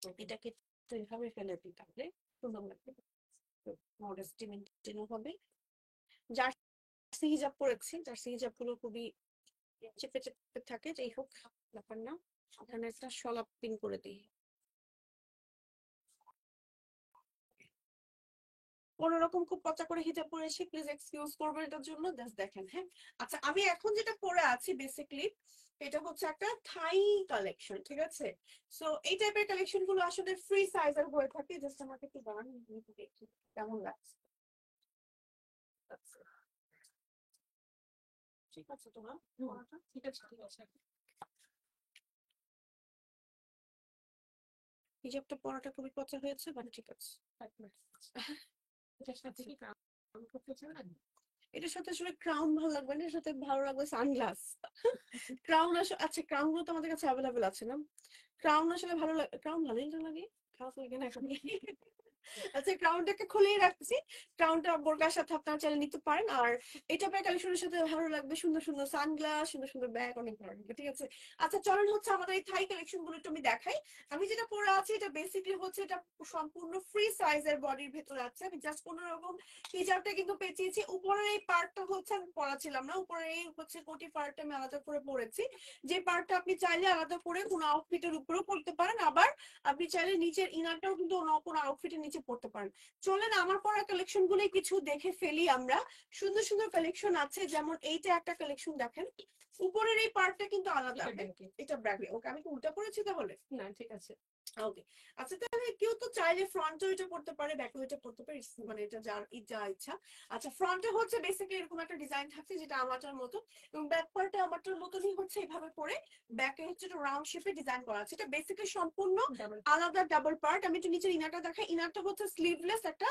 [SPEAKER 1] তো এটাকে তো এভাবে ফেলে দিই, তাহলে সুন্দর লাগবে, মডেস্টি মেনটেনও হবে। জার্সি হিজাব পরেছি, জার্সি হিজাব গুলো খুবই চেপে চেপে থাকে, যাই হোক ব্যাপার না, এখানে একটা শলাপ পিন করে দিই। কোন রকম খুব পচা করে হিজাব পরেছি, প্লিজ এক্সকিউজ করবেন এটার জন্য, জাস্ট দেখেন। হ্যাঁ আচ্ছা, আমি এখন যেটা পরে আছি বেসিক্যালি এটা হচ্ছে একটা থাই কালেকশন, ঠিক আছে। সো এই টাইপের কালেকশন গুলো আসলে ফ্রি সাইজের হয়ে থাকে, জাস্ট আমাকে একটু দাঁড়ান দেখি কেমন লাগছে। আচ্ছা, ঠিক আছে তোমার পড়াটা?
[SPEAKER 2] ঠিক আছে ঠিক আছে।
[SPEAKER 1] হিজাবটা পরাটা খুবই পচা হয়েছে, বাট ঠিক আছে।
[SPEAKER 2] এটার সাথে কি কাম করতে চান?
[SPEAKER 1] এটার সাথে আসলে ক্রাউন ভালো লাগবে না, এর সাথে ভালো লাগবে সানগ্লাস। ক্রাউন আসলে, আচ্ছা ক্রাউন গুলো তো আমাদের কাছে অ্যাভেলেবেল আছে না, ক্রাউন আসলে ভালো লাগে, ক্রাউন ভালোই না লাগে, খারাপ লাগে না এখন। আচ্ছা ক্রাউনটাকে খুলেই রাখছি, ক্রাউনটা বোরকার সাথে আপনারা চাইলে নিতে পারেন। আর এটা প্যাক কালেকশনের সাথে ভালো লাগবে সুন্দর সুন্দর সানগ্লাস, সুন্দর সুন্দর ব্যাগ, অনেক ভালো লাগবে, ঠিক আছে। আচ্ছা চলেন হচ্ছে আমাদের এই থাই কালেকশন গুলো একটু আমি দেখাই। আমি যেটা পরে আছি এটা বেসিক্যালি হচ্ছে এটা সম্পূর্ণ ফ্রি সাইজের বডির ভেতরে আছে, আমি জাস্ট কোনো রকম হিজাবটা কিন্তু পেঁচিয়েছি। উপরের এই পার্টটা হচ্ছে আমি পরাছিলাম না, উপরে এই হচ্ছে কোটি পার্টটা আমি আলাদা করে পরেছি, যে পার্টটা আপনি চাইলে আলাদা করে কোনো আউটফিটের উপরেও পরতে পারেন, আবার আপনি চাইলে নিচের ইনারটাও কিন্তু অন্য কোনো আউটফিটের নিচে পরতে পারেন। চলেন আমার পরা কালেকশন গুলো কিছু দেখে ফেলি আমরা। সুন্দর সুন্দর কালেকশন আছে, যেমন এইটা একটা কালেকশন দেখেন, উপরের এই পার্টটা কিন্তু আলাদা, এটা ব্র্যাকে। ওকে আমি কি উল্টা করেছি তাহলে?
[SPEAKER 2] না ঠিক আছে।
[SPEAKER 1] ওকে আচ্ছা, তাহলে কেউ তো চাইলে ফ্রন্টে এটা করতে পারে, ব্যাকে এটা করতে পারে, মানে এটা যার যা ইচ্ছা। আচ্ছা ফ্রন্টে হচ্ছে বেসিক্যালি এরকম একটা ডিজাইন থাকছে যেটা আমারটার মতো, এবং ব্যাক পার্টে আমারটার মতনই হচ্ছে এইভাবে করে, ব্যাকে হচ্ছে একটা রাউন্ড শেপে ডিজাইন করা আছে। এটা বেসিক্যালি সম্পূর্ণ আলাদা ডাবল পার্ট। আমি একটু নিচের ইনারটা দেখাই, ইনারটা হচ্ছে স্লিভলেস একটা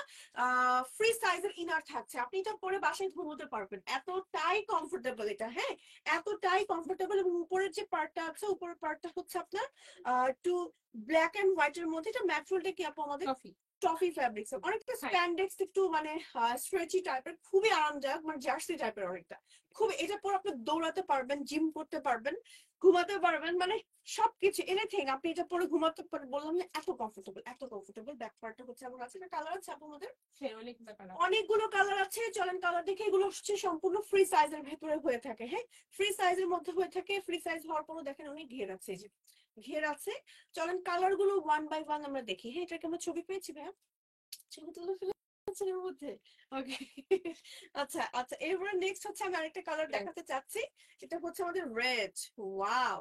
[SPEAKER 1] ফ্রি সাইজের ইনার থাকছে, আপনি এটা পরে বাসায় ঘুমোতে পারবেন, এতটাই কমফোর্টেবল এটা। হ্যাঁ এতটাই কমফোর্টেবল, এবং উপরের যে পার্টটা আছে, উপরের পার্টটা হচ্ছে আপনার একটু ব্ল্যাক এন্ড হোয়াইট এর মধ্যে, এটা ম্যাটেরিয়ালটা কি আপু আমাদের?
[SPEAKER 2] কফি
[SPEAKER 1] টফি ফ্যাব্রিক্স, অনেকটা স্প্যান্ডেক্স, একটু মানে স্ট্রেচি টাইপের, খুবই আরামদায়ক, মানে জার্সি টাইপের অনেকটা। খুব এটা পরে আপনি দৌড়াতে পারবেন, জিম করতে পারবেন, ঘুমাতে পারবেন, মানে সবকিছু এনিথিং আপনি এটা পরে ঘুমাতে পারবেন। বললাম না এত কমফোর্টেবল, এত কমফোর্টেবল। ব্যাক পার্টটা হচ্ছে এমন আছে, না কালার আছে আপনাদের?
[SPEAKER 2] হ্যাঁ, অনেকগুলো কালার।
[SPEAKER 1] অনেকগুলো কালার আছে, চলেন কালার দেখে। এগুলো হচ্ছে সম্পূর্ণ ফ্রি সাইজের ভেতরে হয়ে থাকে। হ্যাঁ, ফ্রি সাইজের মধ্যে হয়ে থাকে। ফ্রি সাইজ হওয়ার পরও দেখেন অনেক ঘের আছে, এই যে ঘের আছে। চলেন কালার গুলো ওয়ান বাই ওয়ান আমরা দেখি। হ্যাঁ, এটাকে আমরা ছবি পেয়েছি ভাইয়া, ছবি তুলে ফেলেছেন এর মধ্যে। ওকে, আচ্ছা আচ্ছা, এরপরে নেক্সট হচ্ছে আমি আরেকটা কালার দেখাতে চাচ্ছি। এটা হচ্ছে আমাদের রেড। ওয়াও,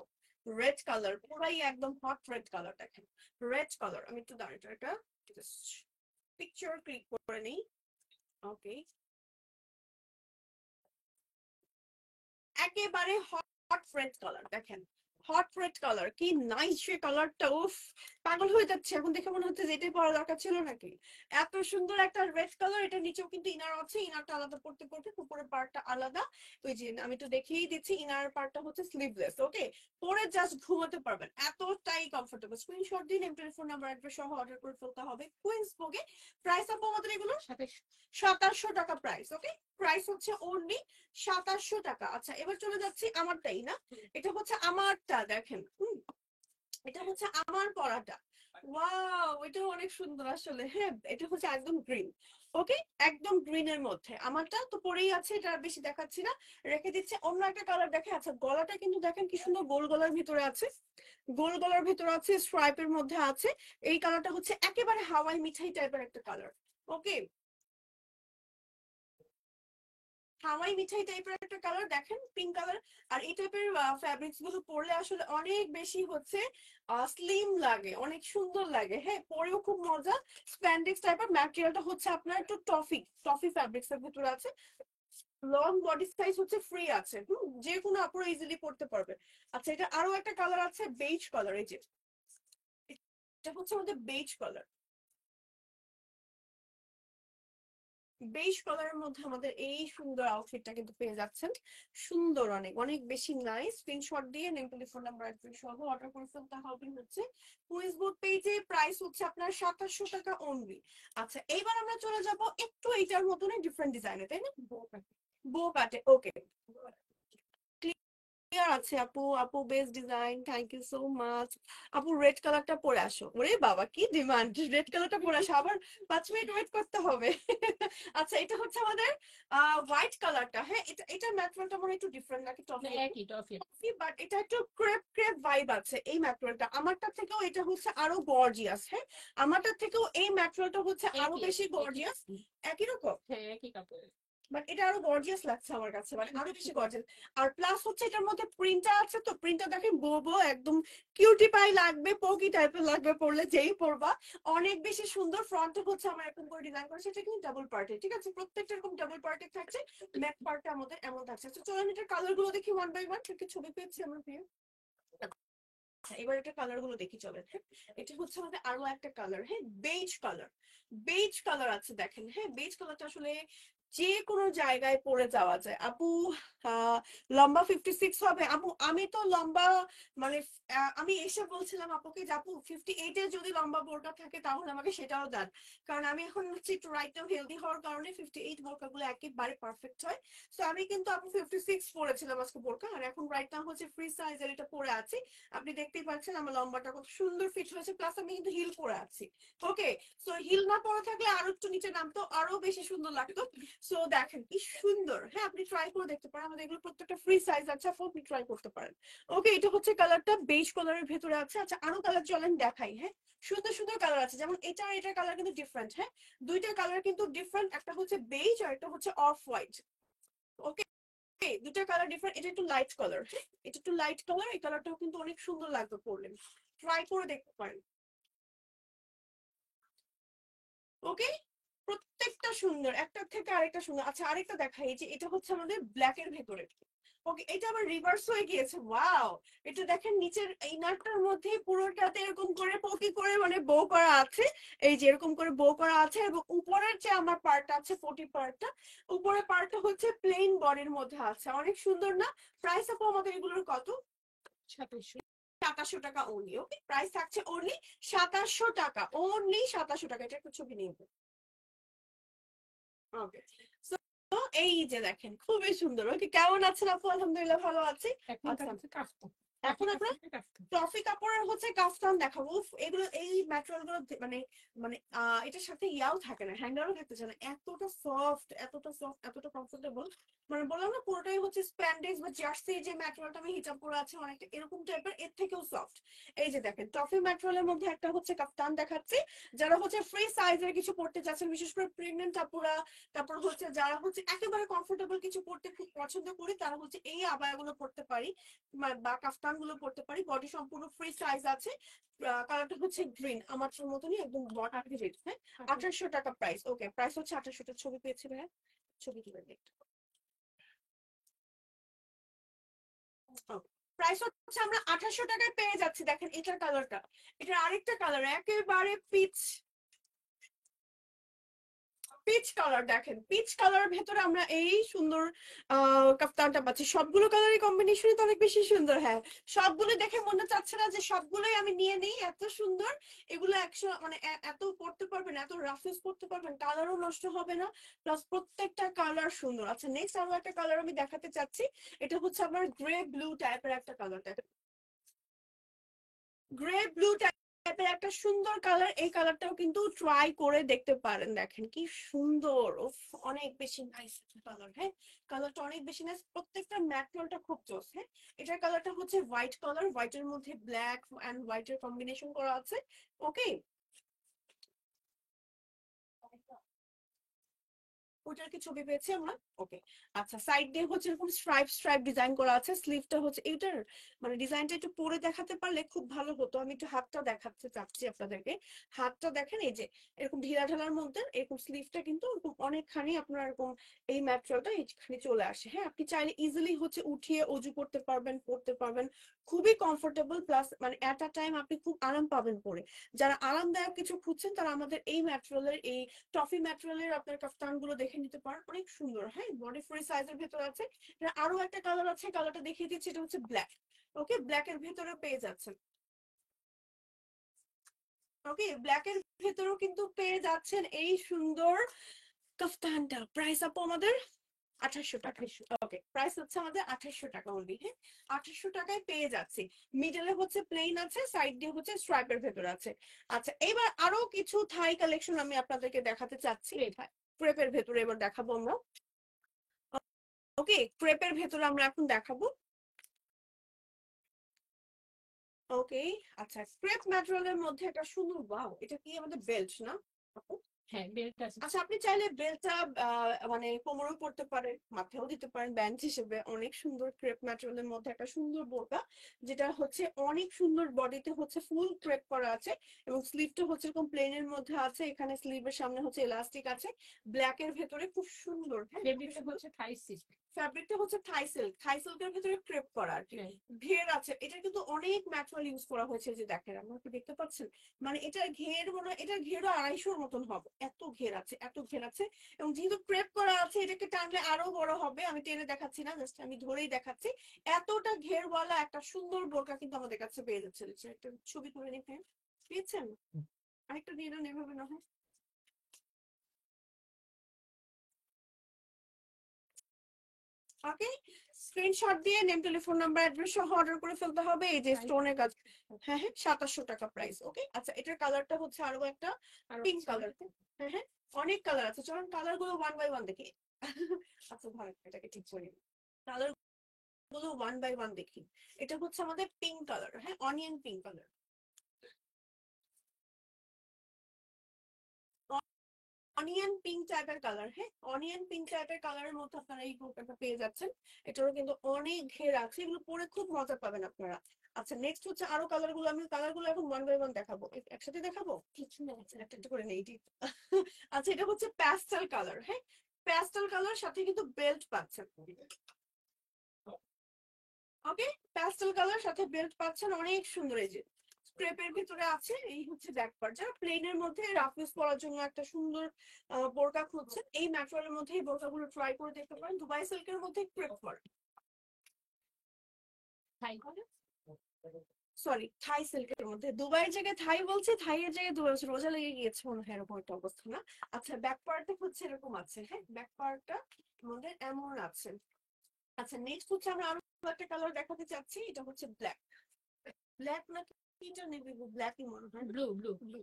[SPEAKER 1] রেড কালার, পুরাই একদম হট রেড কালার। দেখেন রেড কালার, আমি একটু দাঁড়িয়ে এটা পিকচার ক্লিক করে নিই। ওকে, একেবারে হট রেড কালার। দেখেন হট রেড কালার, কি নাইস সে কালারটা, উফ পাগল হয়ে যাচ্ছে এখন দেখে, মনে হচ্ছে যে এটাই পরা দরকার ছিল নাকি। এত সুন্দর একটা রেড কালার। এটা নিচেও কিন্তু ইনার আছে, ইনারটা আলাদা পড়তে পড়তে উপরের পার্টটা আলাদা। ওই যে আমি তো দেখিয়েই দিচ্ছি, ইনার পার্টটা হচ্ছে স্লিভলেস। ওকে, পরে জাস্ট ঘুমাতে পারবেন, এতটাই কমফোর্টেবল। স্ক্রিনশট দিন, এমটির ফোন নাম্বার অ্যাড্রেস সহ অর্ডার করে ফেলতে হবে কুইন্সবুকে। প্রাইস আপু আমাদের এগুলো 2700 টাকা প্রাইস। ওকে, প্রাইস হচ্ছে অনলি 2700 টাকা। আচ্ছা, এবার চলে যাচ্ছি আমারটাই না, এটা হচ্ছে আমারটা। দেখেন এটা হচ্ছে আমার পরাটা। ওয়াও, এটা অনেক সুন্দর আসলে। হ্যাঁ, এটা হচ্ছে একদম গ্রিন। ওকে, একদম গ্রিনের মধ্যে আমারটা তো পরেই আছে, এটা আর বেশি দেখাচ্ছি না, রেখে দিচ্ছে। অন্য একটা কালার দেখে। আচ্ছা, গলাটা কিন্তু দেখেন কি সুন্দর, গোল গলার ভিতরে আছে, গোল গলার ভিতরে আছে, স্ট্রাইপের মধ্যে আছে। এই কালারটা হচ্ছে একেবারে হাওয়াই মিঠাই টাইপের একটা কালার। ওকে, হাওয়াই মিঠাই টাইপের একটা কালার, দেখেন পিঙ্ক কালার। আর এই টাইপের ফ্যাব্রিক্স গুলো পরলে আসলে অনেক বেশি হচ্ছে স্লিম লাগে, অনেক সুন্দর লাগে। হ্যাঁ, পরেও খুব মজা। স্প্যান্ডেক্স টাইপের ম্যাটেরিয়ালটা হচ্ছে আপনার একটু টফি টফি ফ্যাব্রিক্স এর ভিতরে আছে। লং বডি সাইজ হচ্ছে ফ্রি আছে, যে কোনো আপুরা ইজিলি পড়তে পারবে। আচ্ছা, এটা আরো একটা কালার আছে, বেজ কালার। এই যে এটা হচ্ছে আমাদের বেজ কালার। বেশ কালারের মধ্যে আমাদের এই সুন্দর আউটফিটটা কিন্তু পেয়ে যাচ্ছেন। সুন্দর, অনেক অনেক বেশি নাইস। স্ক্রিনশট দিয়ে নেম, টেলিফোন নাম্বার সহ অর্ডার করে ফেলতে হবে হচ্ছে কুইজবুক পেজে। প্রাইস হচ্ছে আপনার 2700 টাকা অনলি। আচ্ছা, এইবার আমরা চলে যাব একটু এইটার মতনই ডিফারেন্ট ডিজাইনে, তাই না? বো কাটে। ওকে, ক্লিয়ার আছে আপু। আপু best design, thank you so much. আপু রেড কালারটা পরে আসো। ওরে বাবা, কি ডিমান্ড, রেড কালারটা পরে আসো, আবার 5 মিনিট ওয়েট করতে হবে। আচ্ছা, এটা হচ্ছে আমাদের হোয়াইট কালারটা। হ্যাঁ, এটা ম্যাটেরিয়ালটা মনে হয় একটু ডিফারেন্ট নাকি? টফি,
[SPEAKER 2] একই টফি,
[SPEAKER 1] বাট এটা একটু ক্রেপ ক্রেপ ভাইব আছে এই ম্যাটেরিয়ালটা। আমারটা থেকেও এটা হচ্ছে আরো গর্জিয়াস। হ্যাঁ, আমারটা থেকেও এই ম্যাটেরিয়ালটা হচ্ছে আরো বেশি গর্জিয়াস। একই রকম,
[SPEAKER 2] হ্যাঁ একই কাপড়।
[SPEAKER 1] বাট এটা আরো গর্জিয়াস লাগছে আমার কাছে, মানে আরো বেশি গর্জিয়াস। আর প্লাস হচ্ছে এটার মধ্যে প্রিন্টটা আছে, তো প্রিন্টটা দেখেন বোবো একদম কিউটি পাই লাগবে, পোকি টাইপের লাগবে পরলে, যেই পরবা অনেক বেশি সুন্দর। ফ্রন্টে হচ্ছে আমরা এরকম করে ডিজাইন করেছি, এটা কিন্তু ডাবল পার্টে, ঠিক আছে? প্রত্যেকটা এরকম ডাবল পার্টে থাকছে, ব্যাক পার্টটা আমাদের এমন থাকছে। তো চলেন এটার কালার গুলো দেখি ওয়ান বাই ওয়ান। কি ছবি পেয়েছি আমরা প্রিয়। আচ্ছা, এবার এটা কালার গুলো দেখি চলেন। হ্যাঁ, এটা হচ্ছে আমাদের আরো একটা কালার। হ্যাঁ, বেজ কালার, বেজ কালার আছে দেখেন। হ্যাঁ, বেজ কালারটা আসলে যে কোনো জায়গায় পরে যাওয়া যায় আপু। লম্বা 56 হবে আপু? আমি তো লম্বা, মানে আমি এসে বলছিলাম আপুকে যে আপু 58 এ যদি লম্বা বোরকা থাকে তাহলে আমাকে সেটাও দেন, কারণ আমি এখন হচ্ছে একটু রাইট নাও হেলদি হওয়ার কারণে 58 বোরকা গুলো একেবারে পারফেক্ট হয়। তো আমি কিন্তু আপু 56 পরেছিলাম আজকে বোরকা, আর এখন রাইট নাও হচ্ছে ফ্রি সাইজের এটা পরে আছি। আপনি দেখতেই পাচ্ছেন আমার লম্বাটা কত সুন্দর ফিট হয়েছে, প্লাস আমি কিন্তু হিল পরে আছি। ওকে, সো হিল না পরে থাকলে আরো একটু নিচে নামতো, আরো বেশি সুন্দর লাগতো। সো দেখেন কি সুন্দর। হ্যাঁ, আপনি ট্রাই করে দেখতে পারেন, আমাদের এগুলো প্রত্যেকটা ফ্রি সাইজ আছে, আপনি ট্রাই করতে পারেন। ওকে, এটা হচ্ছে কালারটা বেজ কালারের ভেতরে আছে। আচ্ছা, আরো কালার চলেন দেখাই। হ্যাঁ, সুন্দর সুন্দর কালার আছে, যেমন এটা আর এটার কালার কিন্তু ডিফারেন্ট। হ্যাঁ, দুইটা কালার কিন্তু ডিফারেন্ট, একটা হচ্ছে বেজ আর একটা হচ্ছে অফ হোয়াইট। ওকে, দুটা কালার ডিফারেন্ট। এটা একটু লাইট কালার। হ্যাঁ, এটা একটু লাইট কালার, এই কালারটাও কিন্তু অনেক সুন্দর লাগবে পরলে, ট্রাই করে দেখতে পারেন। ওকে, প্রত্যেকটা সুন্দর, একটা থেকে আরেকটা সুন্দর। আচ্ছা, আরেকটা দেখাই, যে এটা হচ্ছে আমাদের ব্ল্যাক এর ভেতরে। ওকে, এটা আবার রিভার্স হয়ে গিয়েছে। ওয়াও, এটা দেখেন নিচের ইনারটার মধ্যে পুরোটাতে এরকম করে পকি করে মানে বো করা আছে। এই যে এরকম করে বো করা আছে, এবং উপরের যে আমার পার্টটা আছে ফোর্টি পার্টটা, উপরের পার্টটা হচ্ছে প্লেন বডির মধ্যে আছে। অনেক সুন্দর না? প্রাইস আপু আমাদের এগুলোর কত?
[SPEAKER 2] 2700।
[SPEAKER 1] টাকা অনলি। ওকে, প্রাইস থাকছে অনলি 2700 টাকা, অনলি 2700 টাকা। এটা একটা ছবি নিয়ে ওকে। তো এই যে দেখেন খুবই সুন্দর। ওকে, কেমন আছেন আপু? আলহামদুলিল্লাহ ভালো আছি। আচ্ছা, এখন আমরা টফি কাপড়ের হচ্ছে কাফতান দেখাবো। উফ, এগুলো এই ম্যাটেরিয়াল গুলো মানে মানে এটার সাথে ইয়াও থাকে না, হ্যাঙ্গারও থাকতে চায় না, এতটা সফট, এতটা সফট, এতটা কমফোর্টেবল। মানে বললাম না পুরোটাই হচ্ছে স্প্যান্ডেক্স বা জার্সি যে ম্যাটেরিয়ালটা আমি হিজাব পরে আছে অনেকটা এরকম টাইপের, এর থেকেও সফট। এই যে দেখেন টফি ম্যাটেরিয়ালের মধ্যে একটা হচ্ছে কাফতান দেখাচ্ছি। যারা হচ্ছে ফ্রি সাইজের কিছু পড়তে চাচ্ছেন, বিশেষ করে প্রেগনেন্ট আপুরা, তারপর হচ্ছে যারা হচ্ছে একেবারে কমফোর্টেবল কিছু পড়তে খুব পছন্দ করি, তারা হচ্ছে এই আবায়াগুলো পড়তে পারি বা কাফতান গুলো পড়তে পারি। বডি সম্পূর্ণ ফ্রি সাইজ আছে। কালারটা হচ্ছে গ্রিন, আমার মতনই একদম বডি রেড। হ্যাঁ, 2800 টাকা প্রাইস। ওকে, প্রাইস হচ্ছে 2800 টাকা। ছবি পেয়েছি ভাইয়া, ছবি তুলে দেখতে। প্রাইস হচ্ছে আমরা 2800 টাকায় পেয়ে যাচ্ছি। দেখেন এটার কালারটা, এটার আরেকটা কালার একেবারে পিচ পিচ কালার। দেখেন পিচ কালারের ভেতরে আমরা এই সুন্দর কাফতানটা পাচ্ছি। সবগুলো কালারের কম্বিনেশনই তো অনেক বেশি সুন্দর। হ্যাঁ, সবগুলো দেখে মনে চাচ্ছে না যে সবগুলোই আমি নিয়ে নিই, এত সুন্দর এগুলো। একশো মানে এত পড়তে পারবেন, এত রাফ ইউজ করতে পারবেন, কালারও নষ্ট হবে না, প্লাস প্রত্যেকটা কালার সুন্দর। আচ্ছা, নেক্সট আরো একটা কালার আমি দেখাতে চাচ্ছি। এটা হচ্ছে আমার গ্রে ব্লু টাইপের একটা কালার। গ্রে ব্লু টাইপের একটা সুন্দর কালার। এই কালারটাও কিন্তু ট্রাই করে দেখতে পারেন। দেখেন কি সুন্দর, উফ, অনেক বেশি নাইস কালার। হ্যাঁ, কালারটা অনেক বেশি নাইস, প্রত্যেকটা ম্যাটেরিয়ালটা খুব জোস। হ্যাঁ, এটার কালারটা হচ্ছে হোয়াইট কালার, হোয়াইটের মধ্যে ব্ল্যাক এন্ড হোয়াইটের কম্বিনেশন করা আছে। ওকে, ওটার কি ছবি পেয়েছি আমরা? ওকে। আচ্ছা, সাইড দিয়ে হচ্ছে এরকম স্ট্রাইপ স্ট্রাইপ ডিজাইন করা আছে। স্লিভটা হচ্ছে এটার মানে ডিজাইনটা একটু পরে দেখাতে পারলে খুব ভালো হতো। আমি একটু হাতটা দেখাতে চাচ্ছি আপনাদেরকে। হাতটা দেখেন, এই যে এরকম ঢিলা ঢালার মধ্যে এরকম স্লিভটা কিন্তু এরকম অনেকখানি আপনার এরকম এই ম্যাটেরিয়ালটা এইখানে চলে আসে। হ্যাঁ, আপনি চাইলে ইজিলি হচ্ছে উঠিয়ে অজু করতে পারবেন, পরতে পারবেন, খুবই কমফোর্টেবল, প্লাস মানে এট আ টাইম আপনি খুব আরাম পাবেন পরে। যারা আরামদায়ক কিছু খুঁজছেন তারা আমাদের এই ম্যাটেরিয়ালের এই টফি ম্যাটেরিয়ালের আপনার কাফতান গুলো দেখে নিতে পারেন, অনেক সুন্দর। হ্যাঁ, বডি ফ্রি সাইজের ভেতর আছে। এটা আরো একটা কালার আছে, কালারটা দেখিয়ে দিচ্ছি। এটা হচ্ছে ব্ল্যাক। ওকে, ব্ল্যাক এর ভেতরে পেয়ে যাচ্ছেন। ওকে, ব্ল্যাক এর ভেতরেও কিন্তু পেয়ে যাচ্ছেন এই সুন্দর কাফতানটা। প্রাইস আপু আমাদের 2800 টাকা। ওকে, প্রাইস হচ্ছে আমাদের 2800 টাকা অনলি। হ্যাঁ, 2800 টাকায় পেয়ে যাচ্ছি। মিডলে হচ্ছে প্লেন আছে, সাইড দিয়ে হচ্ছে স্ট্রাইপের ভেতর আছে। আচ্ছা, এবার আরো কিছু থাই কালেকশন আমি আপনাদেরকে দেখাতে চাচ্ছি। ক্রেপের ভেতরে এবার দেখাবো আমরা। ওকে, ক্রেপের ভেতরে আমরা এখন দেখাবো। ওকে, আচ্ছা, ক্রেপ ম্যাটেরিয়ালের মধ্যে একটা সুন্দর, ওয়াও, এটা কি আমাদের বেল্ট না আপু?
[SPEAKER 2] হ্যাঁ, বেল্ট আছে।
[SPEAKER 1] আচ্ছা, আপনি চাইলে বেলটা মানে কোমরেও পড়তে পারেন, মাথায়ও দিতে পারেন ব্যান্ড হিসেবে। অনেক সুন্দর ক্রেপ ম্যাটেরিয়ালের মধ্যে একটা সুন্দর বোরকা, যেটা হচ্ছে অনেক সুন্দর, বডিতে হচ্ছে ফুল ক্রেপ করা আছে, এবং স্লিভটা হচ্ছে এরকম প্লেনের মধ্যে আছে। এখানে স্লিভের সামনে হচ্ছে এলাস্টিক আছে, ব্ল্যাক এর ভেতরে, খুব সুন্দর। হ্যাঁ,
[SPEAKER 2] ফেব্রিকটা হচ্ছে থাই সিল্ক।
[SPEAKER 1] ফ্যাব্রিকটা হচ্ছে থাই সিল্ক, থাই সিল্কের ভেতরে ক্রেপ করা আর কি। ঘের আছে, এটা কিন্তু অনেক ম্যাটেরিয়াল ইউজ করা হয়েছে। যে দেখেন, আপনারা কি দেখতে পাচ্ছেন? মানে এটার ঘের মনে হয় এটার ঘেরও 250 মতন হবে, এত ঘের আছে, এত ঘের আছে। এবং যেহেতু ক্রেপ করা আছে, এটাকে টানলে আরো বড় হবে। আমি টেনে দেখাচ্ছি না, জাস্ট আমি ধরেই দেখাচ্ছি। এতটা ঘেরওয়ালা একটা সুন্দর বোরকা কিন্তু আমাদের কাছে পেয়ে যাচ্ছে। একটা ছবি তুলে নিতে পেয়েছেন? আরেকটা দিয়ে দেন এভাবে না হয়। ওকে, স্ক্রিনশট দিয়ে নেম, টেলিফোন নাম্বার, অ্যাড্রেস সহ অর্ডার করে ফেলতে হবে। এই যে স্টোনের কাজ। হ্যাঁ হ্যাঁ, 2700 টাকা প্রাইস। ওকে, আচ্ছা, এটার কালারটা হচ্ছে আরো একটা পিঙ্ক কালার। হ্যাঁ হ্যাঁ, অনেক কালার আছে, চলুন কালার গুলো ওয়ান বাই ওয়ান দেখি। আচ্ছা, ভালো, এটাকে ঠিক করি। কালার গুলো ওয়ান বাই ওয়ান দেখি। এটা হচ্ছে আমাদের পিঙ্ক কালার। হ্যাঁ, onion pink colour, onion pink টাইপের কালার। হ্যাঁ, অনিয়ন পিঙ্ক টাইপের কালারের মধ্যে আপনারা এই বোরকাটা পেয়ে যাচ্ছেন। এটারও কিন্তু অনেক ঘের আছে, এগুলো পরে খুব মজা পাবেন আপনারা। আচ্ছা, নেক্সট হচ্ছে আরো কালার গুলো। আমি কালার গুলো এখন ওয়ান বাই ওয়ান দেখাবো, একসাথে দেখাবো কিছু না, একটা একটা করে নেই। আচ্ছা, এটা হচ্ছে প্যাস্টেল কালার। হ্যাঁ, প্যাস্টেল কালার, সাথে কিন্তু বেল্ট পাচ্ছেন। ওকে, প্যাস্টেল কালার সাথে বেল্ট পাচ্ছেন, অনেক সুন্দর। এই যে ক্রেপের ভিতরে আছে, এই হচ্ছে ব্যাক পার্ট। যারা প্লেনের মধ্যে রাফ ইউজ করার জন্য একটা সুন্দর বোরকা খুঁজছেন, এই ম্যাটেরিয়ালের মধ্যে এই বোরকাগুলো ট্রাই করে দেখতে পারেন। দুবাই সিল্কের মধ্যে ক্রেপ ওয়ার্ক।
[SPEAKER 2] থাই করে
[SPEAKER 1] সরি থাই সিল্কের মধ্যে, দুবাইয়ের জায়গায় থাই বলছে, থাইয়ের জায়গায় দুবাই বলছে, রোজা লেগে গিয়েছে মনে হয়, এরকম একটা অবস্থা না? আচ্ছা ব্যাক পার্টটা হচ্ছে এরকম আছে, হ্যাঁ ব্যাক পার্টটা আমাদের এমন আছে। আচ্ছা নেক্সট হচ্ছে আমরা আরো একটা কালার দেখাতে চাচ্ছি, এটা হচ্ছে ব্ল্যাক। ব্ল্যাক না এটা নেভি ব্লু, ব্ল্যাকই মনে হয়।
[SPEAKER 2] ব্লু ব্লু
[SPEAKER 1] ব্লু,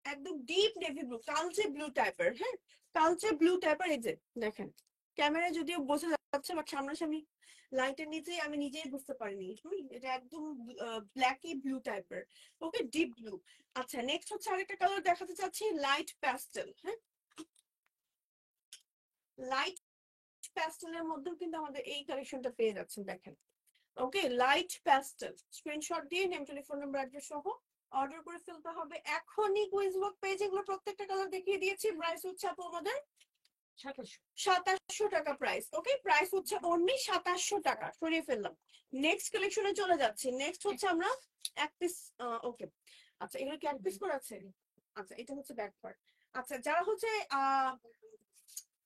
[SPEAKER 1] একদম ডিপ নেভি ব্লু, কালচে ব্লু টাইপের, হ্যাঁ কালচে ব্লু টাইপের। এই যে দেখেন ক্যামেরায় যদিও বোঝা যাচ্ছে, বাট সামনাসামনি লাইটের নিচে আমি নিজেই বুঝতে পারিনি। এটা একদম ব্ল্যাকি ব্লু টাইপের, ওকে ডিপ ব্লু। আচ্ছা নেক্সট হচ্ছে আরেকটা কালার দেখাতে চাচ্ছি, লাইট প্যাস্টেল। হ্যাঁ লাইট প্যাস্টেলের মধ্যেও কিন্তু আমাদের এই কালেকশনটা পেয়ে যাচ্ছেন, দেখেন। ওকে লাইট প্যাস্টেল, স্ক্রিনশট দিয়ে নেম টেলিফোন নাম্বার অ্যাড্রেস সহ অর্ডার করে ফেলতে হবে এখনই। কুইজ বুক পেজে এগুলো প্রত্যেকটা কালার দেখিয়ে দিয়েছি। প্রাইস হচ্ছে আপু আমাদের 2700 টাকা প্রাইস। ওকে প্রাইস হচ্ছে অনলি 2700 টাকা, সরিয়ে ফেললাম। নেক্সট কালেকশনে চলে যাচ্ছি। নেক্সট হচ্ছে আমরা এক পিস, ওকে আচ্ছা এগুলো কি এক পিস করে আছে? আচ্ছা এটা হচ্ছে ব্যাক পার্ট। আচ্ছা যারা হচ্ছে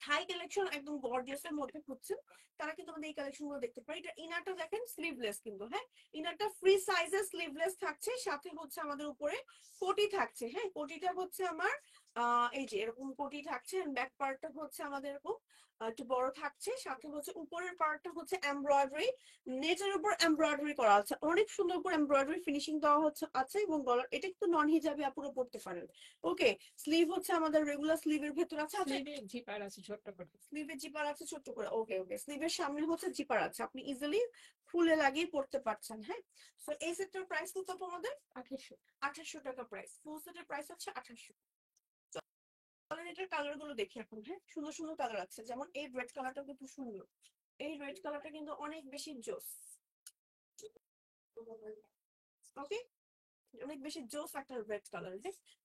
[SPEAKER 1] থাই কালেকশন একদম গর্জিয়াস এর মধ্যে খুঁজছেন, তারা কিন্তু আমাদের এই কালেকশন গুলো দেখতে পারে। এটা ইনারটা দেখেন স্লিভলেস কিন্তু, হ্যাঁ ইনারটা ফ্রি সাইজের স্লিভলেস থাকছে, সাথে হচ্ছে আমাদের উপরে কোটি থাকছে। হ্যাঁ কোটিটা হচ্ছে আমার এই যে এরকম কোটি থাকছে, ব্যাক পার্টটা হচ্ছে আমাদের এরকম একটু বড় থাকছে, সাথে হচ্ছে উপরের পার্টটা হচ্ছে এমব্রয়ডারি, নেটের উপর এমব্রয়ডারি করা আছে, অনেক সুন্দর করে এমব্রয়ডারি ফিনিশিং দেওয়া হচ্ছে আছে। এবং গলার এটা কিন্তু নন হিজাবি আপুরো পড়তে পারেন। ওকে স্লিভ হচ্ছে আমাদের রেগুলার স্লিভের ভেতর আছে। আচ্ছা
[SPEAKER 2] স্লিভে জিপার আছে ছোট্ট করে।
[SPEAKER 1] স্লিভের জিপার আছে ছোট্ট করে, ওকে ওকে স্লিভের সামনে হচ্ছে জিপার আছে, আপনি ইজিলি ফুলে লাগিয়ে পড়তে পারছেন। হ্যাঁ সো এই সেটটার প্রাইস কত আমাদের?
[SPEAKER 2] 2800।
[SPEAKER 1] 2800 টাকা প্রাইস, ফুল সেটের প্রাইস হচ্ছে 2800। চলেন এটার কালার গুলো দেখি এখন। হ্যাঁ সুন্দর সুন্দর কালার আছে, যেমন এই রেড কালারটা কিন্তু সুন্দর, এই রেড কালারটা কিন্তু অনেক বেশি জোস। ওকে অনেক বেশি জোস একটা রেড কালার।